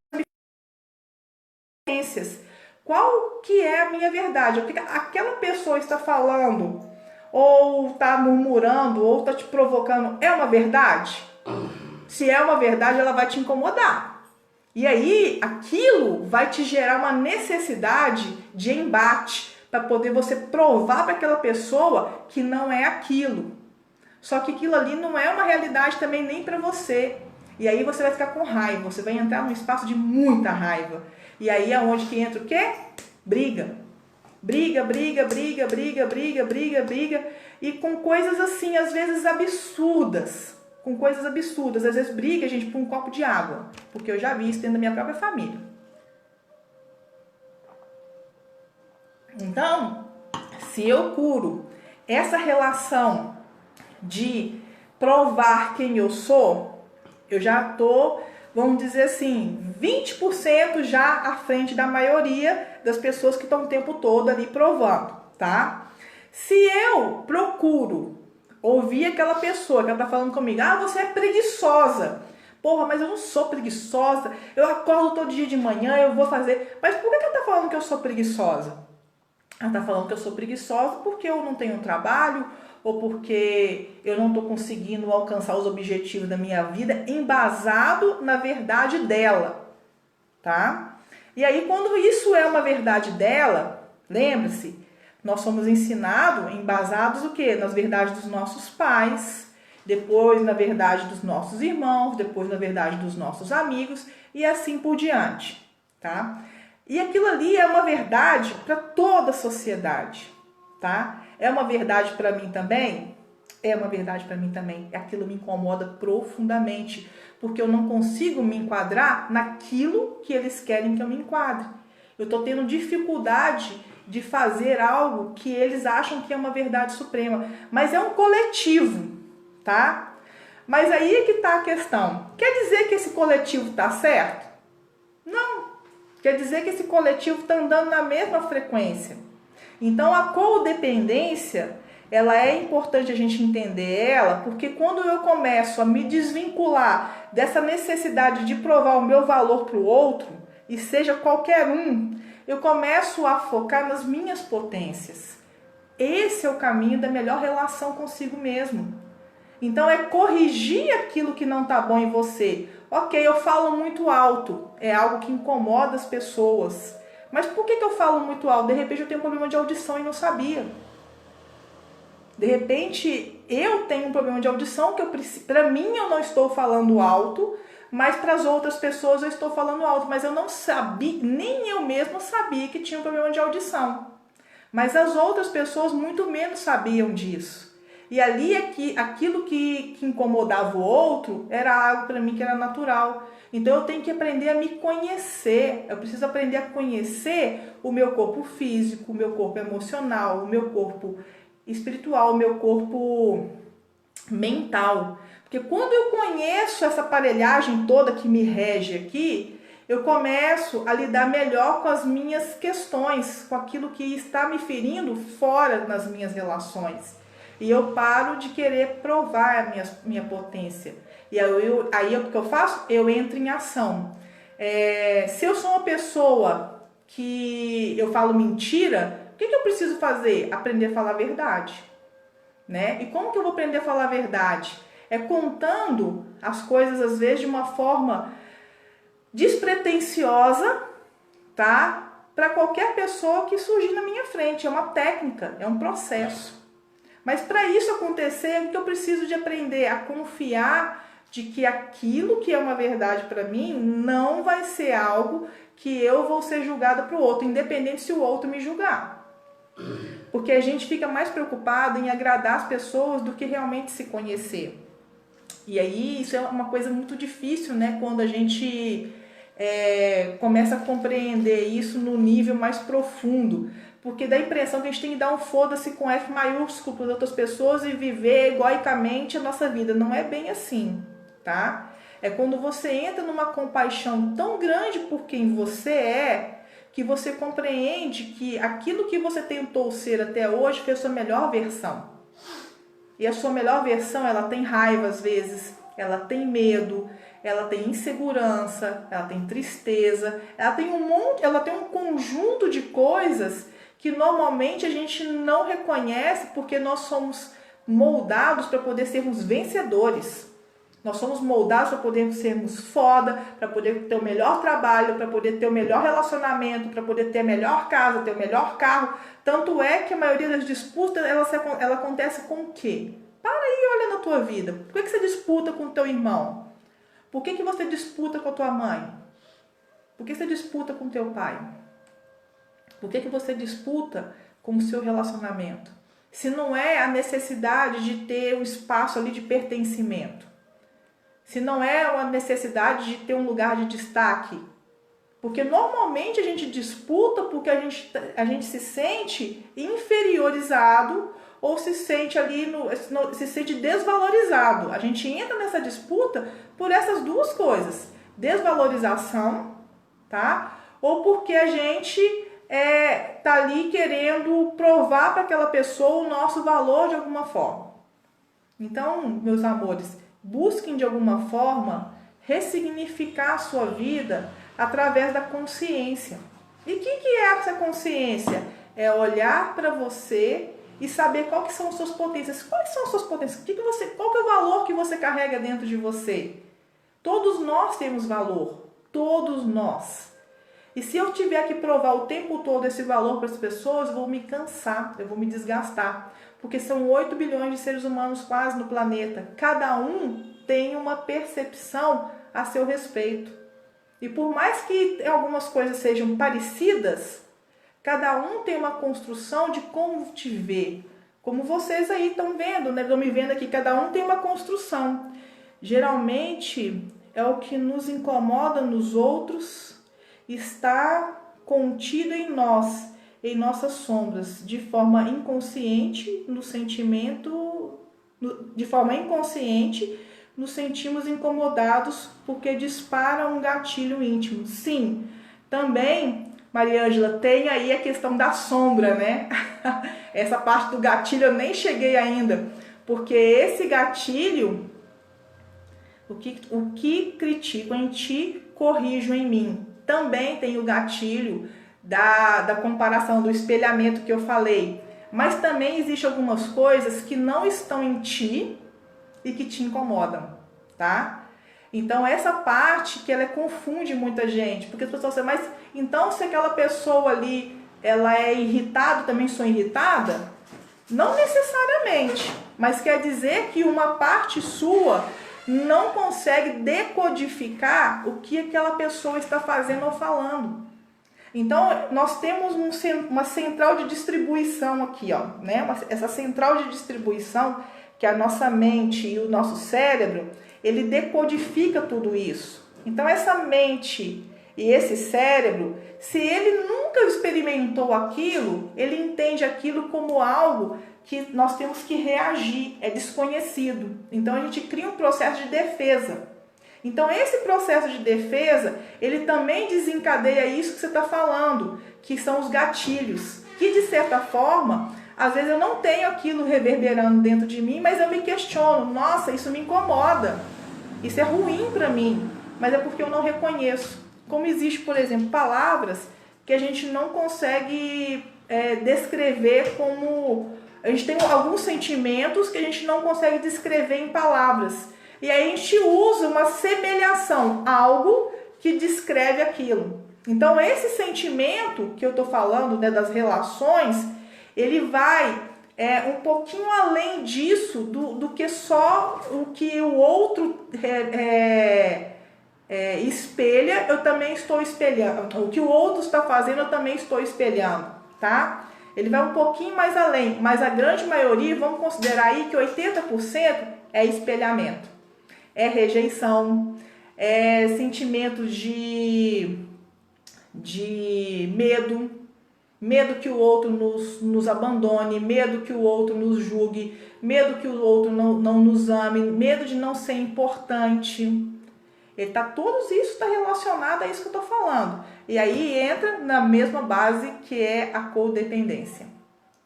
[SPEAKER 1] qual que é a minha verdade? O que aquela pessoa está falando, ou está murmurando, ou está te provocando, é uma verdade? Se é uma verdade, ela vai te incomodar. E aí, aquilo vai te gerar uma necessidade de embate, para poder você provar para aquela pessoa que não é aquilo. Só que aquilo ali não é uma realidade também nem para você. E aí você vai ficar com raiva, você vai entrar num espaço de muita raiva. E aí é onde que entra o quê? Briga. Briga. E com coisas assim, às vezes absurdas. Com coisas absurdas. Às vezes briga, gente, por um copo de água. Porque eu já vi isso dentro da minha própria família. Então, se eu curo essa relação de provar quem eu sou, eu já tô, vamos dizer assim, 20% já à frente da maioria das pessoas que estão o tempo todo ali provando, tá? Se eu procuro ouvir aquela pessoa que ela tá falando comigo, você é preguiçosa. Porra, mas eu não sou preguiçosa, eu acordo todo dia de manhã, eu vou fazer... Mas por que ela tá falando que eu sou preguiçosa? Ela tá falando que eu sou preguiçosa porque eu não tenho trabalho, ou porque eu não estou conseguindo alcançar os objetivos da minha vida, embasado na verdade dela, tá? E aí, quando isso é uma verdade dela, lembre-se, nós somos ensinados, embasados o quê? Nas verdades dos nossos pais, depois na verdade dos nossos irmãos, depois na verdade dos nossos amigos, e assim por diante, tá? E aquilo ali é uma verdade para toda a sociedade, tá? É uma verdade para mim também? É uma verdade para mim também. Aquilo me incomoda profundamente, porque eu não consigo me enquadrar naquilo que eles querem que eu me enquadre. Eu estou tendo dificuldade de fazer algo que eles acham que é uma verdade suprema. Mas é um coletivo, tá? Mas aí é que está a questão. Quer dizer que esse coletivo está certo? Não. Quer dizer que esse coletivo está andando na mesma frequência. Então a codependência, ela é importante a gente entender ela, porque quando eu começo a me desvincular dessa necessidade de provar o meu valor para o outro, e seja qualquer um, eu começo a focar nas minhas potências. Esse é o caminho da melhor relação consigo mesmo. Então é corrigir aquilo que não está bom em você. Ok, eu falo muito alto, é algo que incomoda as pessoas. Mas por que eu falo muito alto? De repente eu tenho um problema de audição e não sabia. De repente eu tenho um problema de audição que para mim eu não estou falando alto, mas para as outras pessoas eu estou falando alto. Mas eu não sabia, nem eu mesma sabia que tinha um problema de audição. Mas as outras pessoas muito menos sabiam disso. E ali aquilo que incomodava o outro era algo para mim que era natural. Então eu tenho que aprender a me conhecer. Eu preciso aprender a conhecer o meu corpo físico, o meu corpo emocional, o meu corpo espiritual, o meu corpo mental. Porque quando eu conheço essa aparelhagem toda que me rege aqui, eu começo a lidar melhor com as minhas questões, com aquilo que está me ferindo fora nas minhas relações. E eu paro de querer provar a minha potência. E aí o que eu faço? Eu entro em ação. Se eu sou uma pessoa que eu falo mentira, o que eu preciso fazer? Aprender a falar a verdade. Né? E como que eu vou aprender a falar a verdade? É contando as coisas, às vezes, de uma forma despretensiosa, tá? Para qualquer pessoa que surgir na minha frente. É uma técnica, é um processo. Mas para isso acontecer, o que eu preciso de aprender a confiar de que aquilo que é uma verdade para mim não vai ser algo que eu vou ser julgada para o outro, independente se o outro me julgar. Porque a gente fica mais preocupado em agradar as pessoas do que realmente se conhecer. E aí isso é uma coisa muito difícil, né? Quando a gente começa a compreender isso no nível mais profundo. Porque dá a impressão que a gente tem que dar um foda-se com F maiúsculo para outras pessoas e viver egoicamente a nossa vida. Não é bem assim, tá? É quando você entra numa compaixão tão grande por quem você é, que você compreende que aquilo que você tentou ser até hoje foi a sua melhor versão. E a sua melhor versão, ela tem raiva às vezes, ela tem medo, ela tem insegurança, ela tem tristeza, ela tem um conjunto de coisas que normalmente a gente não reconhece porque nós somos moldados para poder sermos vencedores. Nós somos moldados para poder sermos foda, para poder ter o melhor trabalho, para poder ter o melhor relacionamento, para poder ter a melhor casa, ter o melhor carro. Tanto é que a maioria das disputas, ela acontece com o quê? Para aí e olha na tua vida. Por que você disputa com o teu irmão? Por que você disputa com a tua mãe? Por que você disputa com o teu pai? Por que você disputa com o seu relacionamento? Se não é a necessidade de ter um espaço ali de pertencimento. Se não é a necessidade de ter um lugar de destaque. Porque normalmente a gente disputa porque a gente se sente inferiorizado ou se sente ali se sente desvalorizado. A gente entra nessa disputa por essas duas coisas. Desvalorização, tá? Ou porque a gente tá ali querendo provar para aquela pessoa o nosso valor de alguma forma. Então, meus amores, busquem de alguma forma ressignificar a sua vida através da consciência. E o que é essa consciência? É olhar para você e saber quais são as suas potências. Quais são as suas potências? Qual que é o valor que você carrega dentro de você? Todos nós temos valor. Todos nós. E se eu tiver que provar o tempo todo esse valor para as pessoas, eu vou me cansar, eu vou me desgastar. Porque são 8 bilhões de seres humanos quase no planeta. Cada um tem uma percepção a seu respeito. E por mais que algumas coisas sejam parecidas, cada um tem uma construção de como te ver. Como vocês aí estão vendo, né? Estão me vendo aqui, cada um tem uma construção. Geralmente é o que nos incomoda nos outros, está contido em nós, em nossas sombras, de forma inconsciente, no sentimento, de forma inconsciente, nos sentimos incomodados porque dispara um gatilho íntimo. Sim, também, Maria Ângela, tem aí a questão da sombra, né? Essa parte do gatilho eu nem cheguei ainda, porque esse gatilho, o que critico em ti, corrijo em mim. Também tem o gatilho da comparação, do espelhamento que eu falei. Mas também existem algumas coisas que não estão em ti e que te incomodam, tá? Então essa parte que ela confunde muita gente, porque as pessoas dizem, mas então se aquela pessoa ali, ela é irritada, eu também sou irritada? Não necessariamente, mas quer dizer que uma parte sua não consegue decodificar o que aquela pessoa está fazendo ou falando. Então, nós temos uma central de distribuição aqui, ó, né? Essa central de distribuição, que é a nossa mente e o nosso cérebro, ele decodifica tudo isso. Então, essa mente e esse cérebro, se ele nunca experimentou aquilo, ele entende aquilo como algo que nós temos que reagir, é desconhecido. Então, a gente cria um processo de defesa. Então, esse processo de defesa, ele também desencadeia isso que você está falando, que são os gatilhos, que de certa forma, às vezes eu não tenho aquilo reverberando dentro de mim, mas eu me questiono, nossa, isso me incomoda, isso é ruim para mim, mas é porque eu não reconheço. Como existe, por exemplo, palavras que a gente não consegue descrever como... A gente tem alguns sentimentos que a gente não consegue descrever em palavras. E aí a gente usa uma semelhação, algo que descreve aquilo. Então esse sentimento que eu estou falando, né, das relações, ele vai um pouquinho além disso, do que só o que o outro espelha, eu também estou espelhando. O que o outro está fazendo, eu também estou espelhando, tá? Ele vai um pouquinho mais além, mas a grande maioria, vamos considerar aí que 80% é espelhamento. É rejeição, é sentimento de medo que o outro nos abandone, medo que o outro nos julgue, medo que o outro não nos ame, medo de não ser importante. Tudo isso está relacionado a isso que eu estou falando. E aí entra na mesma base que é a codependência.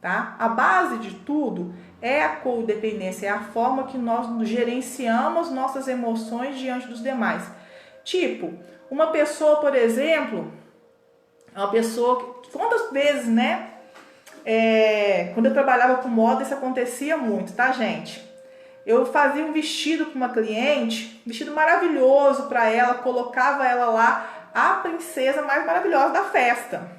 [SPEAKER 1] Tá? A base de tudo é a codependência, é a forma que nós gerenciamos nossas emoções diante dos demais. Tipo, uma pessoa, por exemplo, uma pessoa que, quantas vezes, né? Quando eu trabalhava com moda, isso acontecia muito, tá, gente? Eu fazia um vestido para uma cliente, um vestido maravilhoso para ela, colocava ela lá, a princesa mais maravilhosa da festa.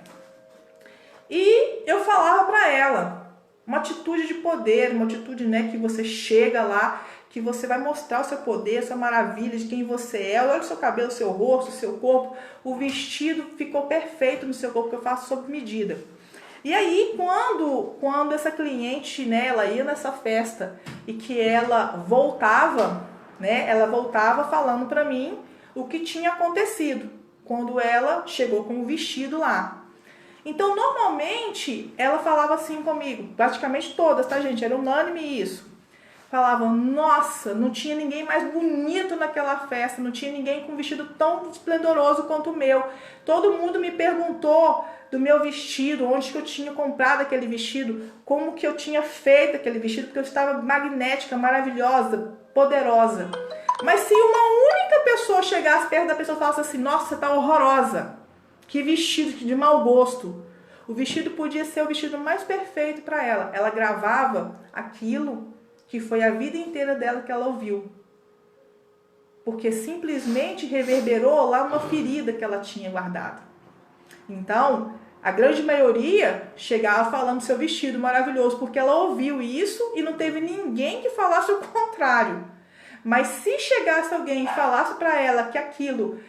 [SPEAKER 1] E eu falava para ela, uma atitude de poder, uma atitude, né, que você chega lá, que você vai mostrar o seu poder, a sua maravilha, de quem você é. Olha o seu cabelo, o seu rosto, o seu corpo. O vestido ficou perfeito no seu corpo, que eu faço sob medida. E aí, quando essa cliente, né, ela ia nessa festa e que ela voltava, né, ela voltava falando para mim o que tinha acontecido quando ela chegou com o vestido lá. Então, normalmente, ela falava assim comigo, praticamente todas, tá, gente? Era unânime isso. Falavam, nossa, não tinha ninguém mais bonito naquela festa, não tinha ninguém com um vestido tão esplendoroso quanto o meu. Todo mundo me perguntou do meu vestido, onde que eu tinha comprado aquele vestido, como que eu tinha feito aquele vestido, porque eu estava magnética, maravilhosa, poderosa. Mas se uma única pessoa chegasse perto da pessoa e falasse assim, nossa, você tá horrorosa, que vestido de mau gosto. O vestido podia ser o vestido mais perfeito para ela. Ela gravava aquilo que foi a vida inteira dela que ela ouviu. Porque simplesmente reverberou lá uma ferida que ela tinha guardada. Então, a grande maioria chegava falando seu vestido maravilhoso, porque ela ouviu isso e não teve ninguém que falasse o contrário. Mas se chegasse alguém e falasse para ela que aquilo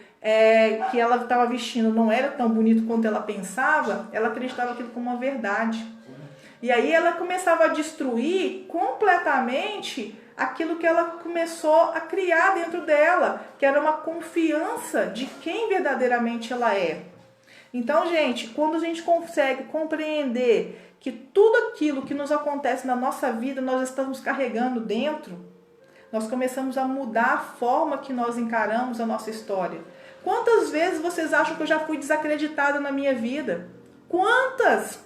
[SPEAKER 1] que ela estava vestindo não era tão bonito quanto ela pensava, ela acreditava aquilo como uma verdade. E aí ela começava a destruir completamente aquilo que ela começou a criar dentro dela, que era uma confiança de quem verdadeiramente ela é. Então, gente, quando a gente consegue compreender que tudo aquilo que nos acontece na nossa vida, nós estamos carregando dentro, nós começamos a mudar a forma que nós encaramos a nossa história. Quantas vezes vocês acham que eu já fui desacreditada na minha vida? Quantas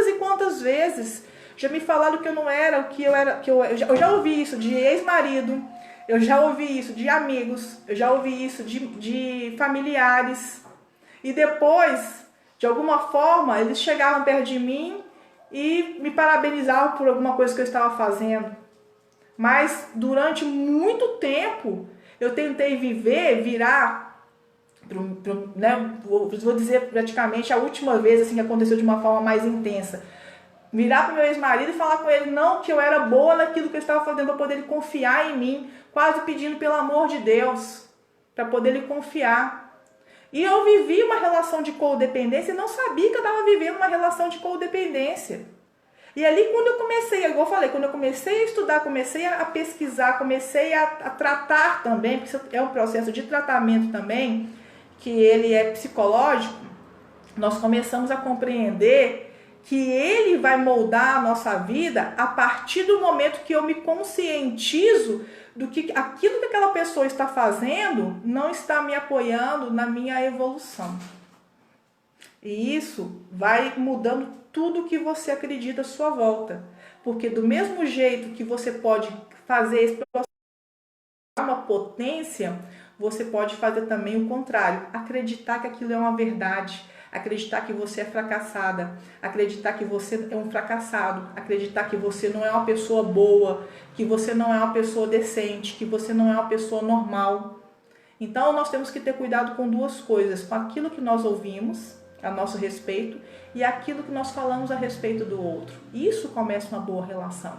[SPEAKER 1] e quantas vezes já me falaram que eu não era o que eu era, eu já ouvi isso de ex-marido, eu já ouvi isso de amigos, eu já ouvi isso de familiares. E depois, de alguma forma, eles chegavam perto de mim e me parabenizavam por alguma coisa que eu estava fazendo. Mas durante muito tempo eu tentei virar, né, vou dizer praticamente a última vez assim, que aconteceu de uma forma mais intensa. Virar para o meu ex-marido e falar com ele não, que eu era boa naquilo que eu estava fazendo, para poder ele confiar em mim, quase pedindo pelo amor de Deus, para poder ele confiar. E eu vivi uma relação de codependência e não sabia que eu estava vivendo uma relação de codependência. E ali quando eu comecei, igual eu falei, quando eu comecei a estudar, comecei a pesquisar, comecei a tratar também, porque isso é um processo de tratamento também, que ele é psicológico, nós começamos a compreender que ele vai moldar a nossa vida a partir do momento que eu me conscientizo do que aquilo que aquela pessoa está fazendo não está me apoiando na minha evolução. E isso vai mudando tudo que você acredita à sua volta. Porque do mesmo jeito que você pode fazer esse processo uma potência, você pode fazer também o contrário. Acreditar que aquilo é uma verdade. Acreditar que você é fracassada. Acreditar que você é um fracassado. Acreditar que você não é uma pessoa boa. Que você não é uma pessoa decente. Que você não é uma pessoa normal. Então nós temos que ter cuidado com duas coisas. Com aquilo que nós ouvimos a nosso respeito e aquilo que nós falamos a respeito do outro. Isso começa uma boa relação.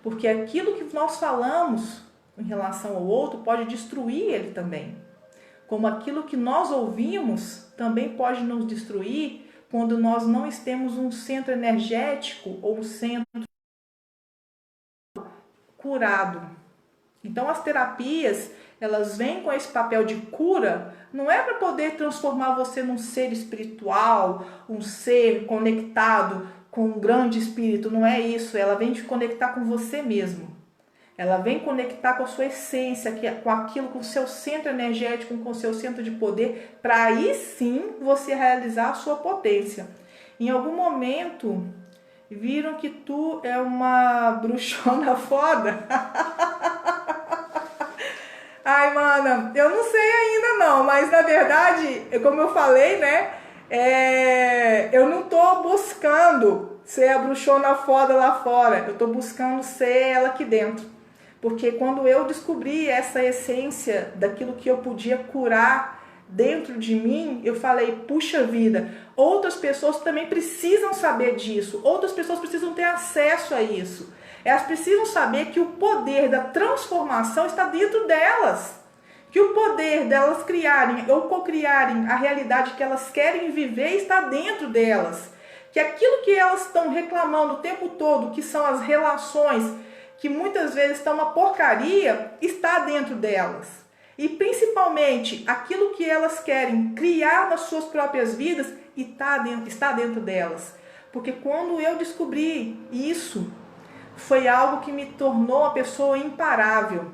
[SPEAKER 1] Porque aquilo que nós falamos em relação ao outro pode destruir ele também. Como aquilo que nós ouvimos também pode nos destruir quando nós não temos um centro energético ou um centro curado. Então as terapias, elas vêm com esse papel de cura, não é para poder transformar você num ser espiritual, um ser conectado com um grande espírito, não é isso. Ela vem te conectar com você mesmo. Ela vem conectar com a sua essência, com aquilo, com o seu centro energético, com o seu centro de poder, para aí sim você realizar a sua potência. Em algum momento, viram que tu é uma bruxona foda? Ai, mana, eu não sei ainda não, mas na verdade, como eu falei, né, eu não tô buscando ser a bruxona foda lá fora, eu tô buscando ser ela aqui dentro. Porque quando eu descobri essa essência daquilo que eu podia curar dentro de mim, eu falei, puxa vida, outras pessoas também precisam saber disso, outras pessoas precisam ter acesso a isso. Elas precisam saber que o poder da transformação está dentro delas. Que o poder delas criarem ou cocriarem a realidade que elas querem viver está dentro delas. Que aquilo que elas estão reclamando o tempo todo, que são as relações, que muitas vezes estão uma porcaria, está dentro delas. E principalmente aquilo que elas querem criar nas suas próprias vidas está dentro delas. Porque quando eu descobri isso, foi algo que me tornou uma pessoa imparável.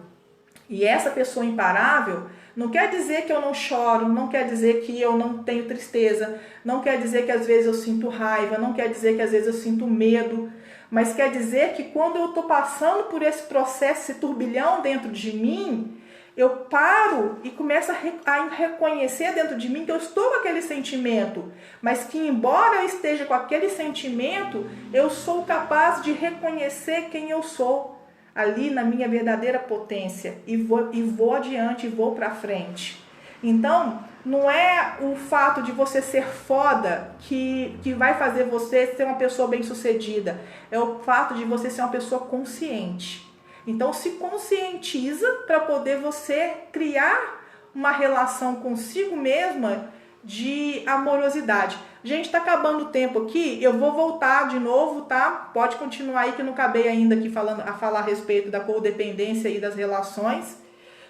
[SPEAKER 1] E essa pessoa imparável não quer dizer que eu não choro, não quer dizer que eu não tenho tristeza, não quer dizer que às vezes eu sinto raiva, não quer dizer que às vezes eu sinto medo, mas quer dizer que quando eu estou passando por esse processo, esse turbilhão dentro de mim, eu paro e começo a reconhecer dentro de mim que eu estou com aquele sentimento, mas que embora eu esteja com aquele sentimento, eu sou capaz de reconhecer quem eu sou ali na minha verdadeira potência e vou adiante, vou para frente. Então, não é o fato de você ser foda que vai fazer você ser uma pessoa bem-sucedida, é o fato de você ser uma pessoa consciente. Então se conscientiza para poder você criar uma relação consigo mesma de amorosidade. Gente, tá acabando o tempo aqui, eu vou voltar de novo, tá? Pode continuar aí que eu não acabei ainda aqui a falar a respeito da codependência e das relações.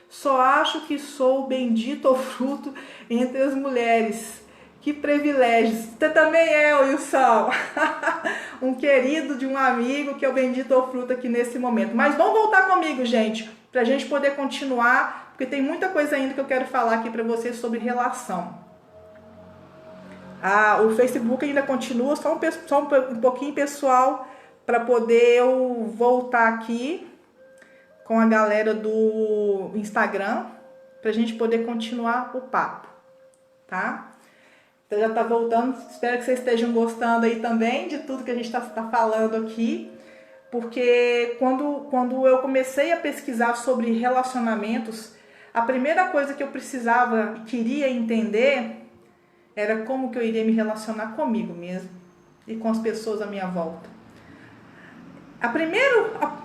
[SPEAKER 1] Só acho que sou o bendito fruto entre as mulheres. Que privilégios. Você também é, Wilson. Um querido de um amigo que é o bendito fruto aqui nesse momento. Mas vamos voltar comigo, gente, pra gente poder continuar, porque tem muita coisa ainda que eu quero falar aqui pra vocês sobre relação. O Facebook ainda continua, só um pouquinho, pessoal, para poder eu voltar aqui com a galera do Instagram, pra gente poder continuar o papo, tá? Então já tá voltando, espero que vocês estejam gostando aí também de tudo que a gente tá falando aqui, porque quando eu comecei a pesquisar sobre relacionamentos, a primeira coisa que eu precisava e queria entender era como que eu iria me relacionar comigo mesmo e com as pessoas à minha volta.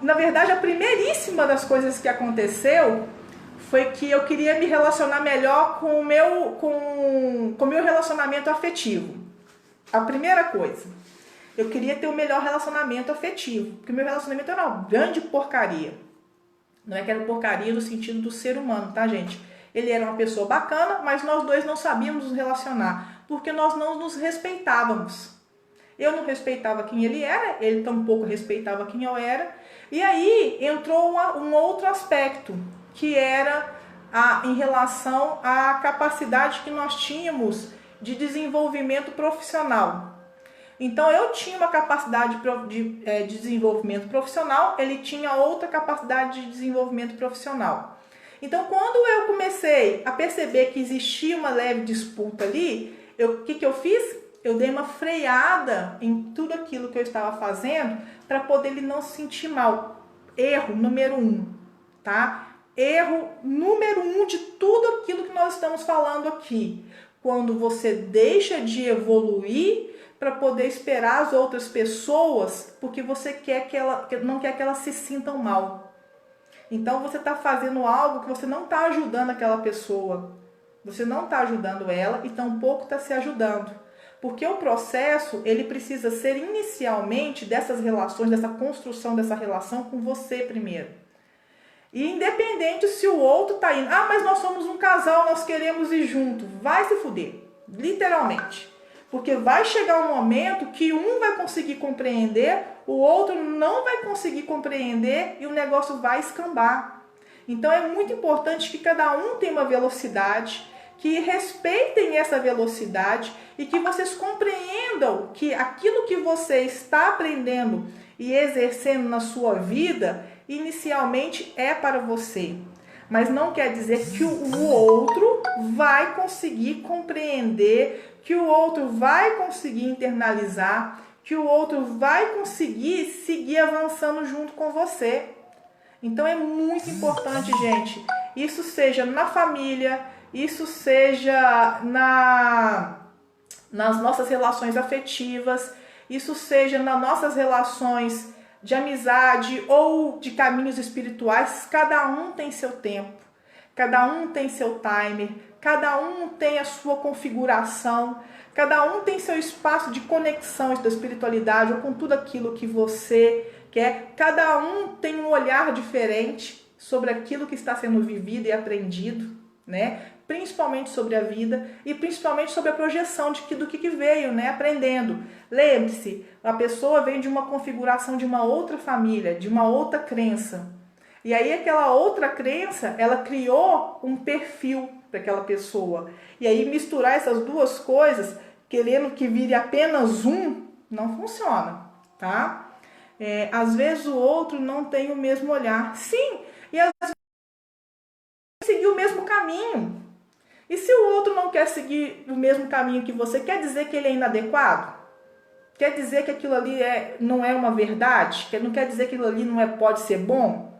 [SPEAKER 1] Na verdade, a primeiríssima das coisas que aconteceu foi que eu queria me relacionar melhor com o meu relacionamento afetivo. A primeira coisa, eu queria ter um melhor relacionamento afetivo, porque meu relacionamento era uma grande porcaria. Não é que era porcaria no sentido do ser humano, tá, gente? Ele era uma pessoa bacana, mas nós dois não sabíamos nos relacionar, porque nós não nos respeitávamos. Eu não respeitava quem ele era, ele tampouco respeitava quem eu era. E aí entrou um outro aspecto, que era em relação à capacidade que nós tínhamos de desenvolvimento profissional. Então eu tinha uma capacidade de desenvolvimento profissional, ele tinha outra capacidade de desenvolvimento profissional. Então quando eu comecei a perceber que existia uma leve disputa ali, o que eu fiz? Eu dei uma freada em tudo aquilo que eu estava fazendo para poder ele não se sentir mal. Erro número 1, tá? Erro número 1 de tudo aquilo que nós estamos falando aqui. Quando você deixa de evoluir para poder esperar as outras pessoas, porque você não quer que elas se sintam mal. Então você está fazendo algo que você não está ajudando aquela pessoa. Você não está ajudando ela e tampouco está se ajudando. Porque o processo, ele precisa ser inicialmente dessas relações, dessa construção dessa relação com você primeiro. E independente se o outro tá indo, mas nós somos um casal, nós queremos ir junto, vai se fuder, literalmente. Porque vai chegar um momento que um vai conseguir compreender, o outro não vai conseguir compreender e o negócio vai escambar. Então é muito importante que cada um tenha uma velocidade, que respeitem essa velocidade e que vocês compreendam que aquilo que você está aprendendo e exercendo na sua vida, inicialmente é para você. Mas não quer dizer que o outro vai conseguir compreender, que o outro vai conseguir internalizar, que o outro vai conseguir seguir avançando junto com você. Então é muito importante, gente, isso seja na família, isso seja nas nossas relações afetivas, isso seja nas nossas relações de amizade ou de caminhos espirituais. Cada um tem seu tempo, cada um tem seu timer, cada um tem a sua configuração, cada um tem seu espaço de conexão da espiritualidade ou com tudo aquilo que você quer. Cada um tem um olhar diferente sobre aquilo que está sendo vivido e aprendido, né? Principalmente sobre a vida e principalmente sobre a projeção do que veio, né? Aprendendo. Lembre-se, a pessoa vem de uma configuração de uma outra família, de uma outra crença. E aí aquela outra crença, ela criou um perfil para aquela pessoa. E aí misturar essas duas coisas, querendo que vire apenas um, não funciona, tá? Às vezes o outro não tem o mesmo olhar. Sim, e às vezes seguir o mesmo caminho. E se o outro não quer seguir o mesmo caminho que você, quer dizer que ele é inadequado? Quer dizer que aquilo ali não é uma verdade? Não quer dizer que aquilo ali pode ser bom?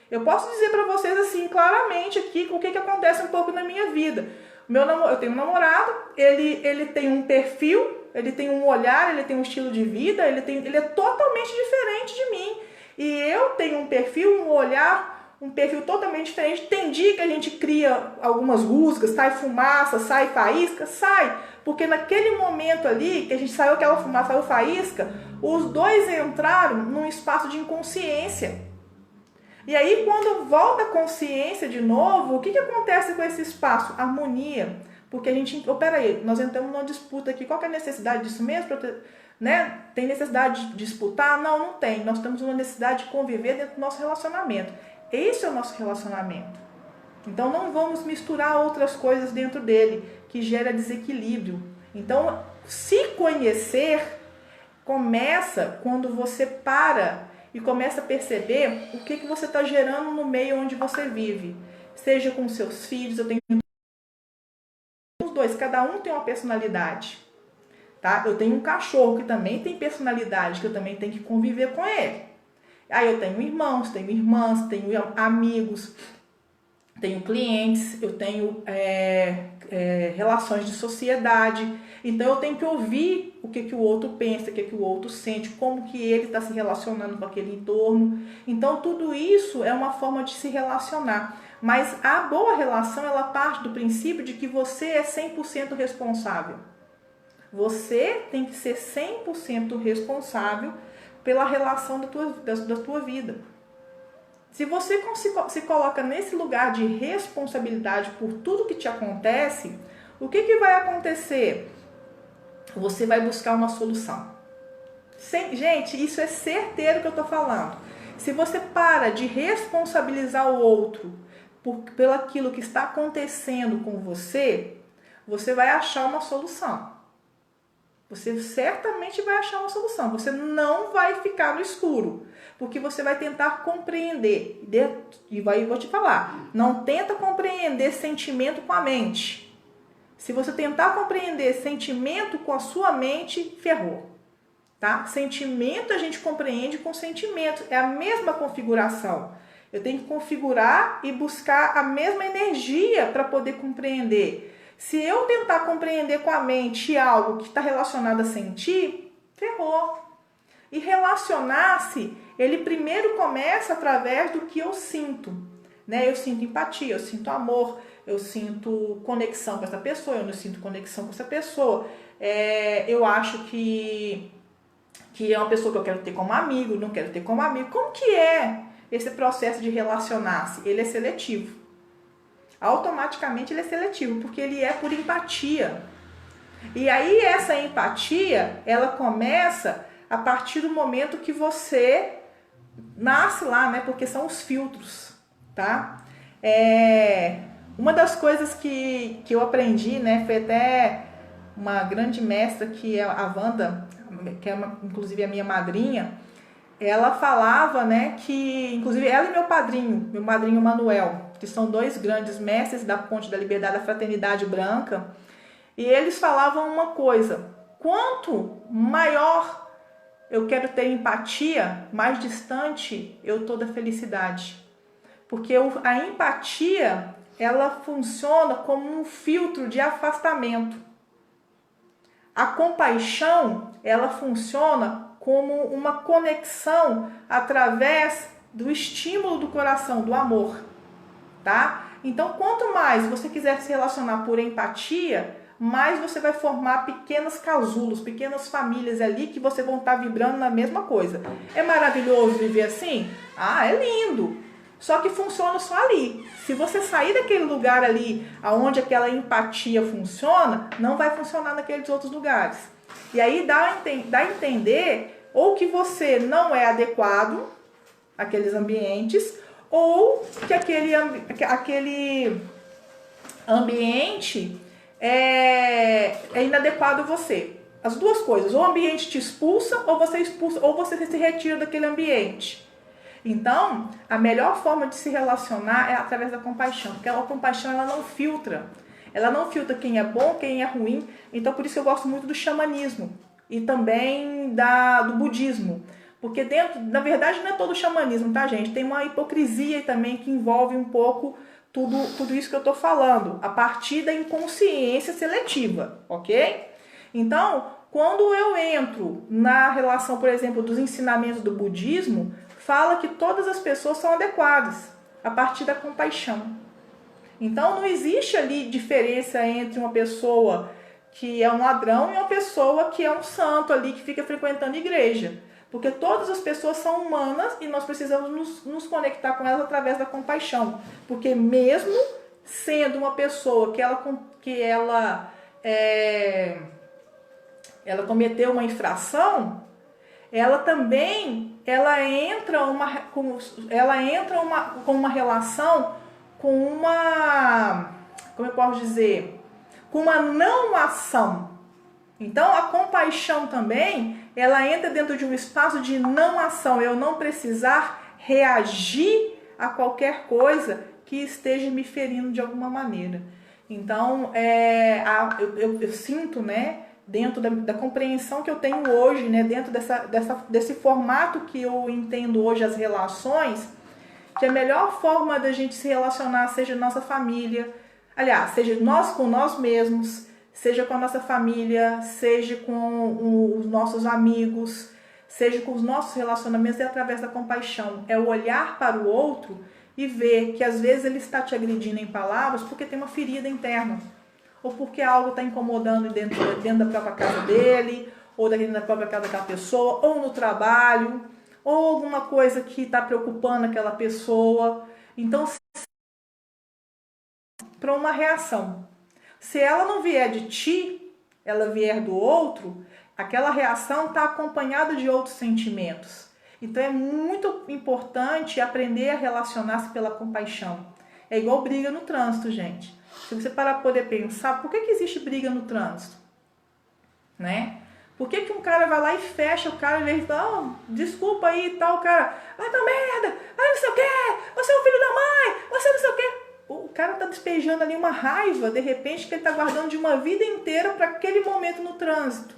[SPEAKER 1] Eu posso dizer para vocês assim, claramente aqui, o que acontece um pouco na minha vida. Eu tenho um namorado, ele tem um perfil, ele tem um olhar, ele tem um estilo de vida, ele é totalmente diferente de mim. E eu tenho um perfil, um olhar, um perfil totalmente diferente. Tem dia que a gente cria algumas rusgas, sai fumaça, sai faísca, sai. Porque naquele momento ali, que a gente saiu aquela fumaça, saiu faísca, os dois entraram num espaço de inconsciência. E aí, quando volta a consciência de novo, o que acontece com esse espaço? Harmonia. Porque a gente... peraí, nós entramos numa disputa aqui. Qual que é a necessidade disso mesmo? Né? Tem necessidade de disputar? Não, não tem. Nós temos uma necessidade de conviver dentro do nosso relacionamento. Esse é o nosso relacionamento. Então, não vamos misturar outras coisas dentro dele, que gera desequilíbrio. Então, se conhecer começa quando você para e começa a perceber o que você está gerando no meio onde você vive. Seja com seus filhos, eu tenho os dois, cada um tem uma personalidade. Tá? Eu tenho um cachorro que também tem personalidade, que eu também tenho que conviver com ele. Aí eu tenho irmãos, tenho irmãs, tenho amigos, tenho clientes, eu tenho relações de sociedade. Então eu tenho que ouvir o que o outro pensa, o que o outro sente, como que ele está se relacionando com aquele entorno. Então tudo isso é uma forma de se relacionar. Mas a boa relação, ela parte do princípio de que você é 100% responsável. Você tem que ser 100% responsável pela relação da tua vida. Se você se coloca nesse lugar de responsabilidade por tudo que te acontece, o que vai acontecer? Você vai buscar uma solução. Gente, isso é certeiro que eu estou falando. Se você para de responsabilizar o outro pelo aquilo que está acontecendo com você, você vai achar uma solução. Você certamente vai achar uma solução. Você não vai ficar no escuro, porque você vai tentar compreender. E vou te falar, não tenta compreender sentimento com a mente. Se você tentar compreender sentimento com a sua mente, ferrou. Tá? Sentimento a gente compreende com sentimento. É a mesma configuração. Eu tenho que configurar e buscar a mesma energia para poder compreender. Se eu tentar compreender com a mente algo que está relacionado a sentir, ferrou. E relacionar-se, ele primeiro começa através do que eu sinto. Né? Eu sinto empatia, eu sinto amor, eu sinto conexão com essa pessoa, eu não sinto conexão com essa pessoa. Eu acho que é uma pessoa que eu quero ter como amigo, não quero ter como amigo. Como que é esse processo de relacionar-se? Ele é seletivo. Automaticamente ele é seletivo, porque ele é por empatia. E aí essa empatia, ela começa a partir do momento que você nasce lá, né? Porque são os filtros, tá? Uma das coisas que eu aprendi, né? Foi até uma grande mestra, que é a Wanda, que é inclusive a minha madrinha. Ela falava, né, que inclusive ela e meu madrinho Manuel, que são dois grandes mestres da Ponte da Liberdade, da Fraternidade Branca, e eles falavam uma coisa: quanto maior eu quero ter empatia, mais distante eu tô da felicidade. Porque a empatia, ela funciona como um filtro de afastamento. A compaixão, ela funciona como uma conexão através do estímulo do coração, do amor, tá? Então, quanto mais você quiser se relacionar por empatia, mais você vai formar pequenos casulos, pequenas famílias ali que você vão estar vibrando na mesma coisa. É maravilhoso viver assim? Ah, é lindo! Só que funciona só ali. Se você sair daquele lugar ali, onde aquela empatia funciona, não vai funcionar naqueles outros lugares. E aí dá a entender ou que você não é adequado àqueles ambientes, ou que aquele ambiente é inadequado a você. As duas coisas, ou o ambiente te expulsa, ou você se retira daquele ambiente. Então, a melhor forma de se relacionar é através da compaixão, porque a compaixão, ela não filtra. Ela não filtra quem é bom, quem é ruim. Então, por isso que eu gosto muito do xamanismo e também do budismo. Porque na verdade, não é todo o xamanismo, tá, gente? Tem uma hipocrisia também que envolve um pouco tudo isso que eu estou falando, a partir da inconsciência seletiva, ok? Então, quando eu entro na relação, por exemplo, dos ensinamentos do budismo, fala que todas as pessoas são adequadas. a partir da compaixão. Então não existe ali diferença entre uma pessoa que é um ladrão e uma pessoa que é um santo ali, que fica frequentando igreja. Porque todas as pessoas são humanas e nós precisamos nos conectar com elas através da compaixão. Porque mesmo sendo uma pessoa ela cometeu uma infração, ela também entra com uma relação, com uma, como eu posso dizer, com uma não ação. Então a compaixão também, ela entra dentro de um espaço de não ação, eu não precisar reagir a qualquer coisa que esteja me ferindo de alguma maneira. Então eu sinto, né, dentro da compreensão que eu tenho hoje, né, dentro desse formato que eu entendo hoje as relações, que a melhor forma da gente se relacionar seja nossa família, aliás, seja nós com nós mesmos, seja com a nossa família, seja com os nossos amigos, seja com os nossos relacionamentos, é através da compaixão. É o olhar para o outro e ver que às vezes ele está te agredindo em palavras porque tem uma ferida interna, ou porque algo está incomodando dentro da própria casa dele, ou dentro da própria casa daquela pessoa, ou no trabalho, ou alguma coisa que está preocupando aquela pessoa. Então, para uma reação. Se ela não vier de ti, ela vier do outro, aquela reação está acompanhada de outros sentimentos. Então é muito importante aprender a relacionar-se pela compaixão. É igual briga no trânsito, gente. Se você parar para poder pensar, por que existe briga no trânsito? Né? Por que um cara vai lá e fecha o cara, em vez de falar, oh, desculpa aí e tal, o cara, vai pra merda, vai não sei o que, você é o filho da mãe, você não sei o que. O cara tá despejando ali uma raiva, de repente, que ele tá guardando de uma vida inteira para aquele momento no trânsito.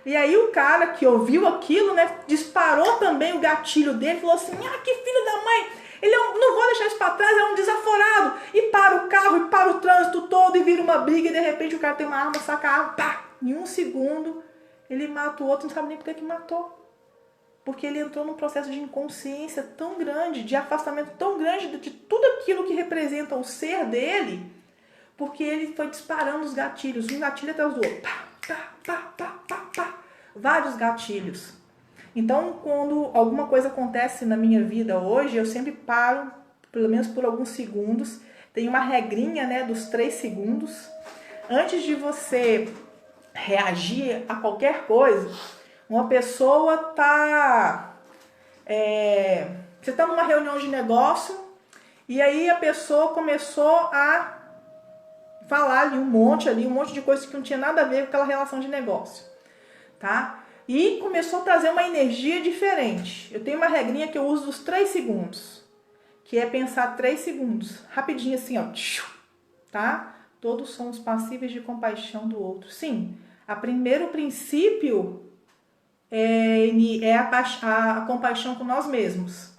[SPEAKER 1] E aí o cara que ouviu aquilo, né, disparou também o gatilho dele, falou assim, ah, que filho da mãe, não vou deixar isso para trás, é um desaforado. E para o carro, e para o trânsito todo, e vira uma briga, e de repente o cara tem uma arma, saca a arma, pá, em um segundo, ele mata o outro, não sabe nem por que matou. Porque ele entrou num processo de inconsciência tão grande, de afastamento tão grande de tudo aquilo que representa o ser dele, porque ele foi disparando os gatilhos, um gatilho atrás do outro, pá, pá, pá, pá, pá, pá, vários gatilhos. Então, quando alguma coisa acontece na minha vida hoje, eu sempre paro, pelo menos por alguns segundos, tem uma regrinha, né, dos 3 segundos, antes de você reagir a qualquer coisa. Uma pessoa você está numa reunião de negócio e aí a pessoa começou a falar ali um monte de coisa que não tinha nada a ver com aquela relação de negócio, tá? E começou a trazer uma energia diferente. Eu tenho uma regrinha que eu uso dos 3 segundos, que é pensar 3 segundos, rapidinho assim, ó, tá? Todos somos passíveis de compaixão do outro. Sim, o primeiro princípio é a compaixão com nós mesmos,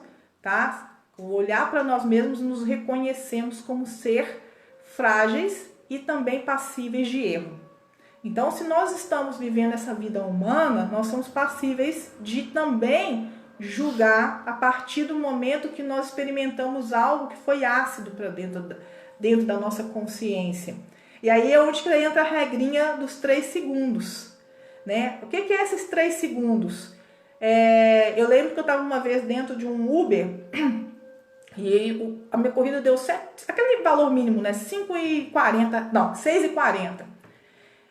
[SPEAKER 1] tá? O olhar para nós mesmos, nos reconhecemos como ser frágeis e também passíveis de erro. Então, se nós estamos vivendo essa vida humana, nós somos passíveis de também julgar a partir do momento que nós experimentamos algo que foi ácido para dentro da nossa consciência. E aí é onde que entra a regrinha dos 3 segundos. Né? O que é esses 3 segundos? Eu lembro que eu estava uma vez dentro de um Uber e a minha corrida deu aquele valor mínimo, né? 6,40.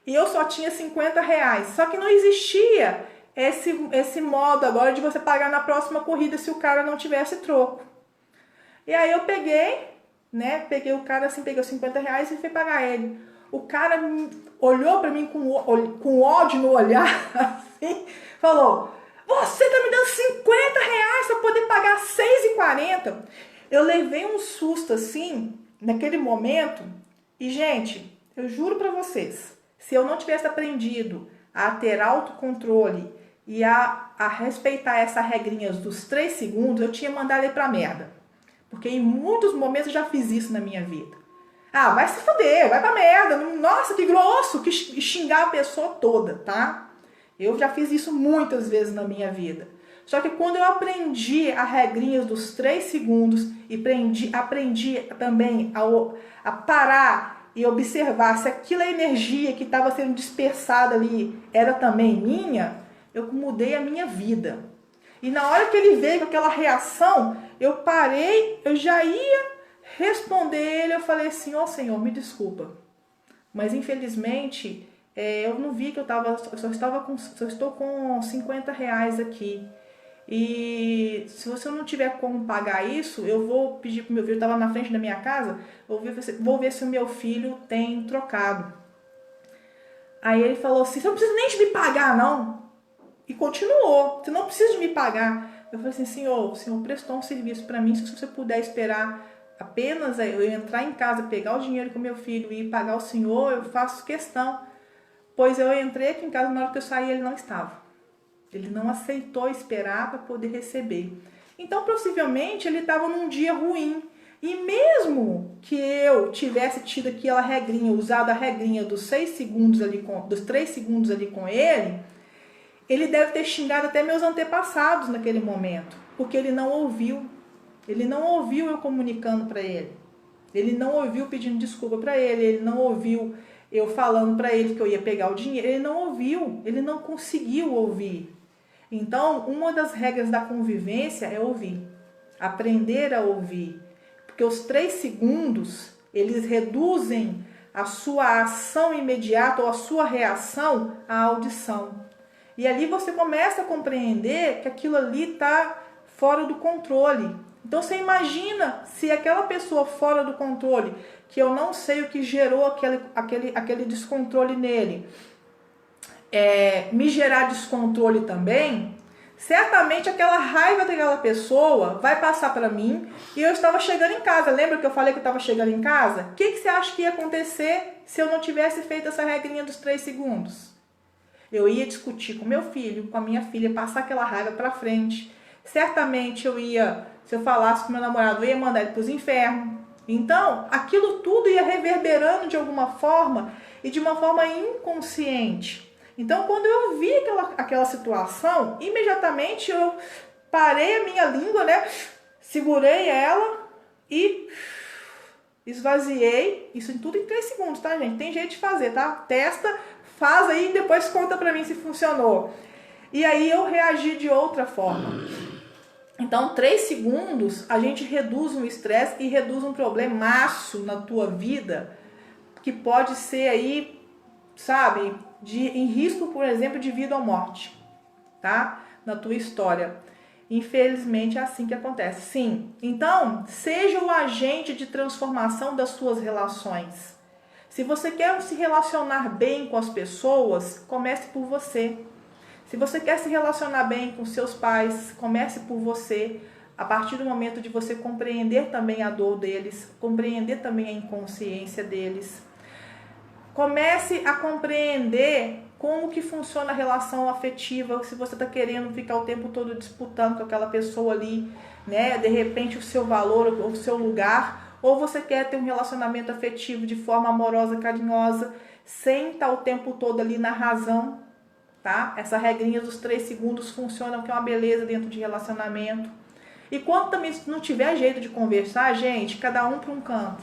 [SPEAKER 1] E eu só tinha R$50. Só que não existia esse modo agora de você pagar na próxima corrida se o cara não tivesse troco. E aí eu peguei o cara assim, peguei os R$50 e fui pagar ele. O cara olhou para mim com ódio no olhar, assim, falou, você tá me dando R$50 para poder pagar R$6,40? Eu levei um susto assim, naquele momento, e gente, eu juro para vocês, se eu não tivesse aprendido a ter autocontrole e a respeitar essa regrinha dos 3 segundos, eu tinha mandado ele pra merda. Porque em muitos momentos eu já fiz isso na minha vida. Ah, vai se foder, vai pra merda. Nossa, que grosso, que xingar a pessoa toda, tá? Eu já fiz isso muitas vezes na minha vida. Só que quando eu aprendi a regrinha dos 3 segundos e aprendi também a parar e observar se aquela energia que estava sendo dispersada ali era também minha, eu mudei a minha vida. E na hora que ele veio com aquela reação, eu parei, eu já ia responder ele, eu falei assim, ó Senhor, me desculpa. Mas infelizmente, eu não vi que eu só estou com 50 reais aqui. E se você não tiver como pagar isso, eu vou pedir para o meu filho, estava na frente da minha casa, vou ver se o meu filho tem trocado. Aí ele falou assim, você não precisa nem de me pagar não. E continuou, você não precisa de me pagar. Eu falei assim, o senhor prestou um serviço para mim, se você puder esperar apenas eu entrar em casa, pegar o dinheiro com meu filho e pagar o senhor, eu faço questão. Pois eu entrei aqui em casa, na hora que eu saí ele não estava. Ele não aceitou esperar para poder receber. Então, possivelmente, ele estava num dia ruim. E mesmo que eu tivesse tido aquela regrinha, usado a regrinha dos 6 segundos ali dos 3 segundos ali com ele deve ter xingado até meus antepassados naquele momento, porque ele não ouviu. Ele não ouviu eu comunicando para ele. Ele não ouviu pedindo desculpa para ele não ouviu eu falando para ele que eu ia pegar o dinheiro. Ele não ouviu, ele não conseguiu ouvir. Então, uma das regras da convivência é ouvir. Aprender a ouvir. Porque os 3 segundos, eles reduzem a sua ação imediata ou a sua reação à audição. E ali você começa a compreender que aquilo ali está fora do controle. Então você imagina se aquela pessoa fora do controle, que eu não sei o que gerou aquele descontrole nele, me gerar descontrole também, certamente aquela raiva daquela pessoa vai passar para mim e eu estava chegando em casa. Lembra que eu falei que eu estava chegando em casa? O que você acha que ia acontecer se eu não tivesse feito essa regrinha dos 3 segundos? Eu ia discutir com meu filho, com a minha filha, passar aquela raiva para frente. Certamente se eu falasse com meu namorado, eu ia mandar ele para os infernos. Então, aquilo tudo ia reverberando de alguma forma e de uma forma inconsciente. Então, quando eu vi aquela situação, imediatamente eu parei a minha língua, né? Segurei ela e esvaziei. Isso tudo em 3 segundos, tá, gente? Tem jeito de fazer, tá? Testa, faz aí e depois conta pra mim se funcionou. E aí eu reagi de outra forma. Então, 3 segundos, a gente reduz um estresse e reduz um problemaço na tua vida, que pode ser aí, sabe, em risco, por exemplo, de vida ou morte, tá? Na tua história. Infelizmente é assim que acontece. Sim, então, seja o agente de transformação das suas relações. Se você quer se relacionar bem com as pessoas, comece por você. Se você quer se relacionar bem com seus pais, comece por você. A partir do momento de você compreender também a dor deles, compreender também a inconsciência deles. Comece a compreender como que funciona a relação afetiva, se você está querendo ficar o tempo todo disputando com aquela pessoa ali, né? De repente o seu valor, o seu lugar, ou você quer ter um relacionamento afetivo de forma amorosa, carinhosa, sem estar o tempo todo ali na razão, tá? Essa regrinha dos 3 segundos funciona, que é uma beleza dentro de relacionamento. E quando também não tiver jeito de conversar, gente, cada um para um canto.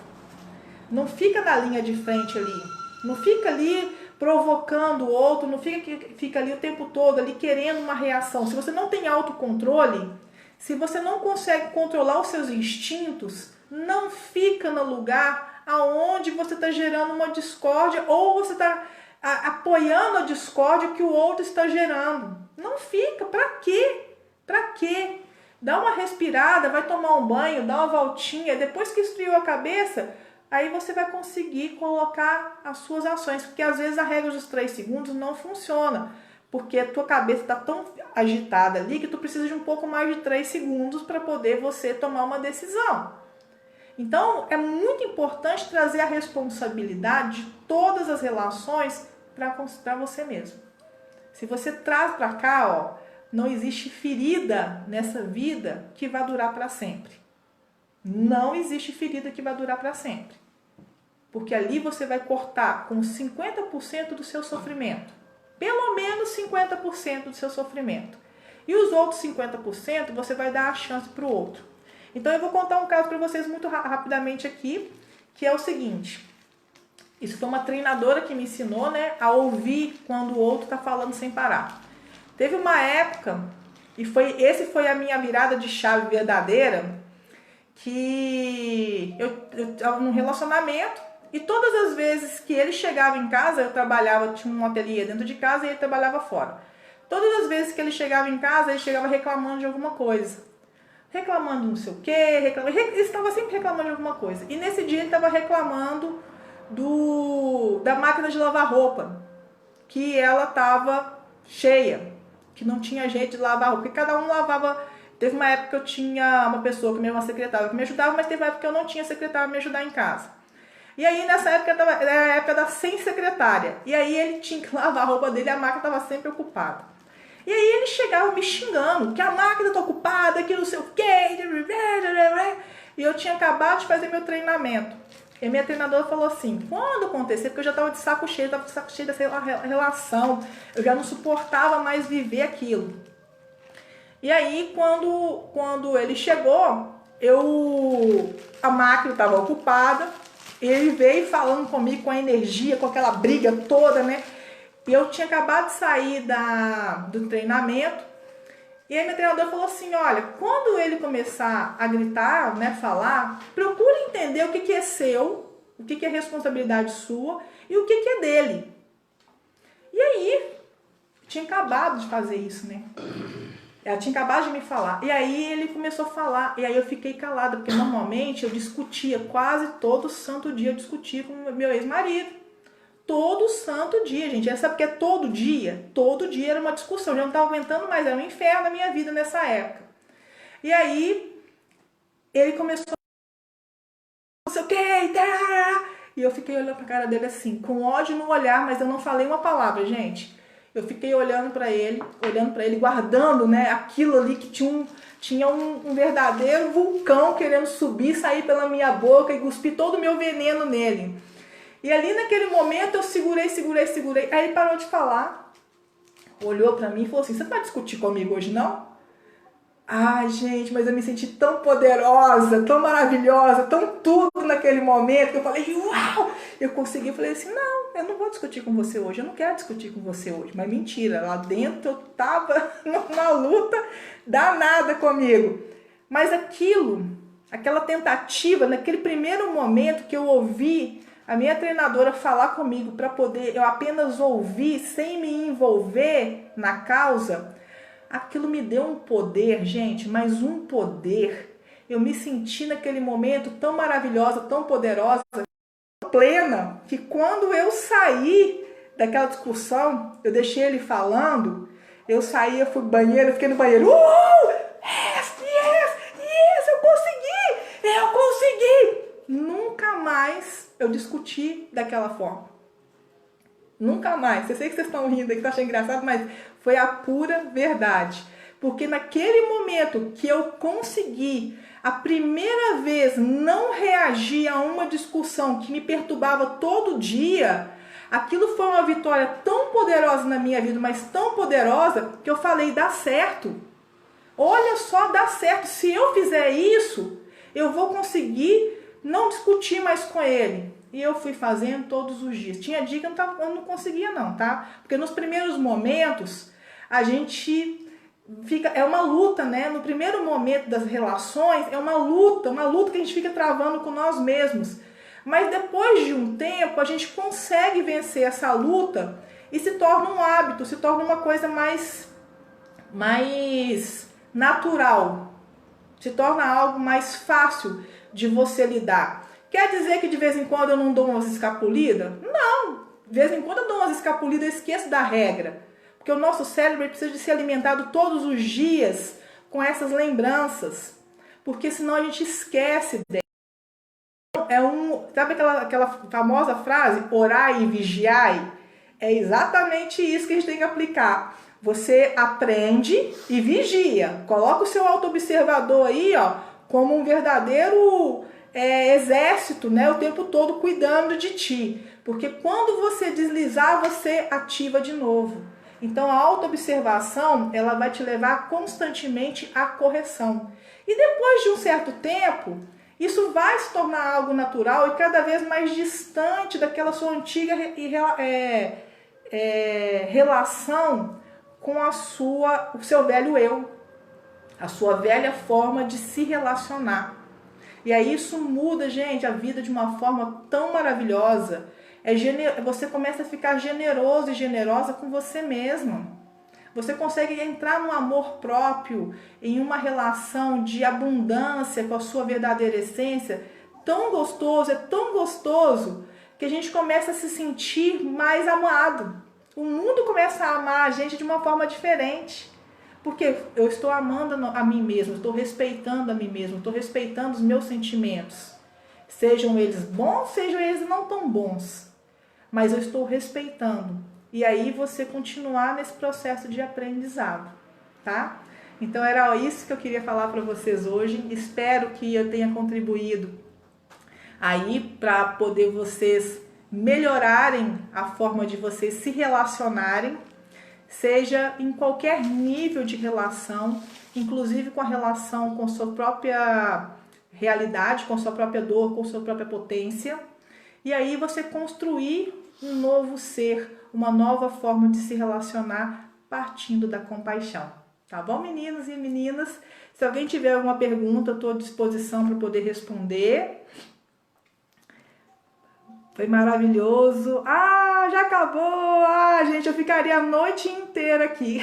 [SPEAKER 1] Não fica na linha de frente ali. Não fica ali provocando o outro, não fica ali o tempo todo ali querendo uma reação. Se você não tem autocontrole, se você não consegue controlar os seus instintos, não fica no lugar aonde você está gerando uma discórdia ou você está apoiando a discórdia que o outro está gerando. Não fica. Para quê? Para quê? Dá uma respirada, vai tomar um banho, dá uma voltinha. Depois que esfriou a cabeça, aí você vai conseguir colocar as suas ações. Porque às vezes a regra dos 3 segundos não funciona. Porque a tua cabeça está tão agitada ali que tu precisa de um pouco mais de 3 segundos para poder você tomar uma decisão. Então, é muito importante trazer a responsabilidade de todas as relações para você mesmo. Se você traz para cá, ó, não existe ferida nessa vida que vai durar para sempre. Não existe ferida que vai durar para sempre. Porque ali você vai cortar com 50% do seu sofrimento. Pelo menos 50% do seu sofrimento. E os outros 50% você vai dar a chance para o outro. Então eu vou contar um caso para vocês muito rapidamente aqui, que é o seguinte. Isso foi uma treinadora que me ensinou, né, a ouvir quando o outro está falando sem parar. Teve uma época, e esse foi a minha virada de chave verdadeira, que eu estava num relacionamento e todas as vezes que ele chegava em casa, eu trabalhava, tinha um ateliê dentro de casa e ele trabalhava fora. Todas as vezes que ele chegava em casa, ele chegava reclamando de alguma coisa. Reclamando não sei o quê, ele estava sempre reclamando de alguma coisa. E nesse dia ele estava reclamando da máquina de lavar roupa, que ela estava cheia, que não tinha jeito de lavar roupa, porque cada um lavava. Teve uma época que eu tinha uma pessoa, uma secretária que me ajudava, mas teve uma época que eu não tinha secretária para me ajudar em casa. E aí nessa época era a época da sem secretária. E aí ele tinha que lavar a roupa dele e a máquina estava sempre ocupada. E aí ele chegava me xingando, que a máquina está ocupada, que não sei o quê. E eu tinha acabado de fazer meu treinamento. E a minha treinadora falou assim, quando acontecer, porque eu já estava de saco cheio, dessa relação, eu já não suportava mais viver aquilo. E aí, quando ele chegou, a máquina estava ocupada, ele veio falando comigo com a energia, com aquela briga toda, né? E eu tinha acabado de sair do treinamento, e aí minha treinadora falou assim, olha, quando ele começar a gritar, né, falar, procure entender o que é seu, o que é responsabilidade sua e o que é dele. E aí, tinha acabado de fazer isso, né? Ela tinha acabado de me falar. E aí ele começou a falar. E aí eu fiquei calada. Porque normalmente eu discutia. Quase todo santo dia eu discutia com meu ex-marido. Todo santo dia, gente. Sabe porque todo dia? Todo dia era uma discussão. Eu já não estava aguentando mais. Era um inferno na minha vida nessa época. E aí ele começou a não sei o que. E eu fiquei olhando pra cara dele assim. Com ódio no olhar. Mas eu não falei uma palavra, gente. Eu fiquei olhando para ele, guardando, né, aquilo ali que tinha um verdadeiro vulcão querendo subir, sair pela minha boca e cuspir todo o meu veneno nele. E ali naquele momento eu segurei. Aí ele parou de falar, olhou para mim e falou assim, você não vai discutir comigo hoje não? Ai, gente, mas eu me senti tão poderosa, tão maravilhosa, tão tudo naquele momento, que eu falei, uau! Eu consegui, eu falei assim, não, eu não vou discutir com você hoje, eu não quero discutir com você hoje. Mas mentira, lá dentro eu tava numa luta danada comigo. Mas aquela tentativa, naquele primeiro momento que eu ouvi a minha treinadora falar comigo para poder eu apenas ouvir, sem me envolver na causa, aquilo me deu um poder, gente, mas um poder. Eu me senti naquele momento tão maravilhosa, tão poderosa, tão plena, que quando eu saí daquela discussão, eu deixei ele falando, eu saí, eu fui pro banheiro, eu fiquei no banheiro, yes, eu consegui! Nunca mais eu discuti daquela forma. Nunca mais. Eu sei que vocês estão rindo aqui, estão achando engraçado, mas foi a pura verdade. Porque naquele momento que eu consegui, a primeira vez, não reagir a uma discussão que me perturbava todo dia, aquilo foi uma vitória tão poderosa na minha vida, mas tão poderosa, que eu falei, dá certo. Olha só, dá certo. Se eu fizer isso, eu vou conseguir não discutir mais com ele. E eu fui fazendo todos os dias. Tinha dia que eu não conseguia não, tá? Porque nos primeiros momentos, a gente fica... É uma luta, né? No primeiro momento das relações, é uma luta que a gente fica travando com nós mesmos. Mas depois de um tempo, a gente consegue vencer essa luta e se torna um hábito, se torna uma coisa mais natural. Se torna algo mais fácil de você lidar. Quer dizer que de vez em quando eu não dou umas escapulidas? Não! De vez em quando eu dou umas escapulidas e esqueço da regra. Porque o nosso cérebro precisa de ser alimentado todos os dias com essas lembranças. Porque senão a gente esquece dela. Sabe aquela famosa frase, orai e vigiai? É exatamente isso que a gente tem que aplicar. Você aprende e vigia. Coloca o seu auto-observador aí, ó, como um verdadeiro... exército, né, o tempo todo cuidando de ti, porque quando você deslizar, você ativa de novo. Então a autoobservação, ela vai te levar constantemente à correção. E depois de um certo tempo, isso vai se tornar algo natural e cada vez mais distante daquela sua antiga relação com o seu velho eu, a sua velha forma de se relacionar. E aí isso muda, gente, a vida de uma forma tão maravilhosa. Você começa a ficar generoso e generosa com você mesmo. Você consegue entrar no amor próprio, em uma relação de abundância com a sua verdadeira essência. É tão gostoso, que a gente começa a se sentir mais amado. O mundo começa a amar a gente de uma forma diferente. Porque eu estou amando a mim mesmo, estou respeitando a mim mesmo, estou respeitando os meus sentimentos. Sejam eles bons, sejam eles não tão bons. Mas eu estou respeitando. E aí você continuar nesse processo de aprendizado, tá? Então era isso que eu queria falar para vocês hoje. Espero que eu tenha contribuído aí para poder vocês melhorarem a forma de vocês se relacionarem, seja em qualquer nível de relação, inclusive com a relação com sua própria realidade, com sua própria dor, com sua própria potência. E aí você construir um novo ser, uma nova forma de se relacionar partindo da compaixão. Tá bom, meninos e meninas? Se alguém tiver alguma pergunta, eu estou à disposição para poder responder. Foi maravilhoso. Ah, já acabou. Ah, gente, eu ficaria a noite inteira aqui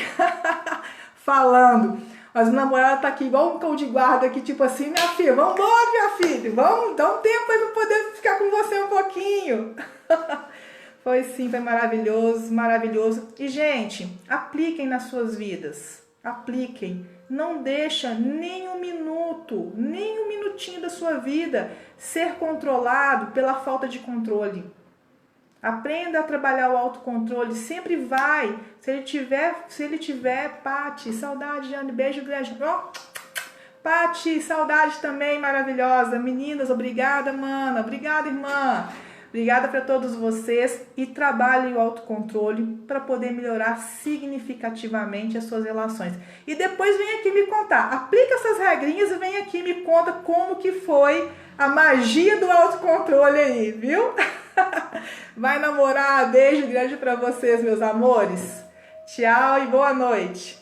[SPEAKER 1] falando. Mas o namorado tá aqui igual um cão de guarda aqui, tipo assim, minha filha, vamos embora, minha filha, vamos, dá um tempo aí para poder ficar com você um pouquinho. Foi sim, foi maravilhoso, maravilhoso. E, gente, apliquem nas suas vidas. Apliquem. Não deixa nem um minutinho da sua vida ser controlado pela falta de controle. Aprenda a trabalhar o autocontrole. Sempre vai. Se ele tiver, Pati, saudade, Jane, beijo grande. Oh, Pati, saudade também, maravilhosa. Meninas, obrigada, mana. Obrigada, irmã. Obrigada para todos vocês e trabalhem o autocontrole para poder melhorar significativamente as suas relações. E depois vem aqui me contar, aplica essas regrinhas e vem aqui me conta como que foi a magia do autocontrole aí, viu? Vai namorar, beijo grande para vocês, meus amores. Tchau e boa noite.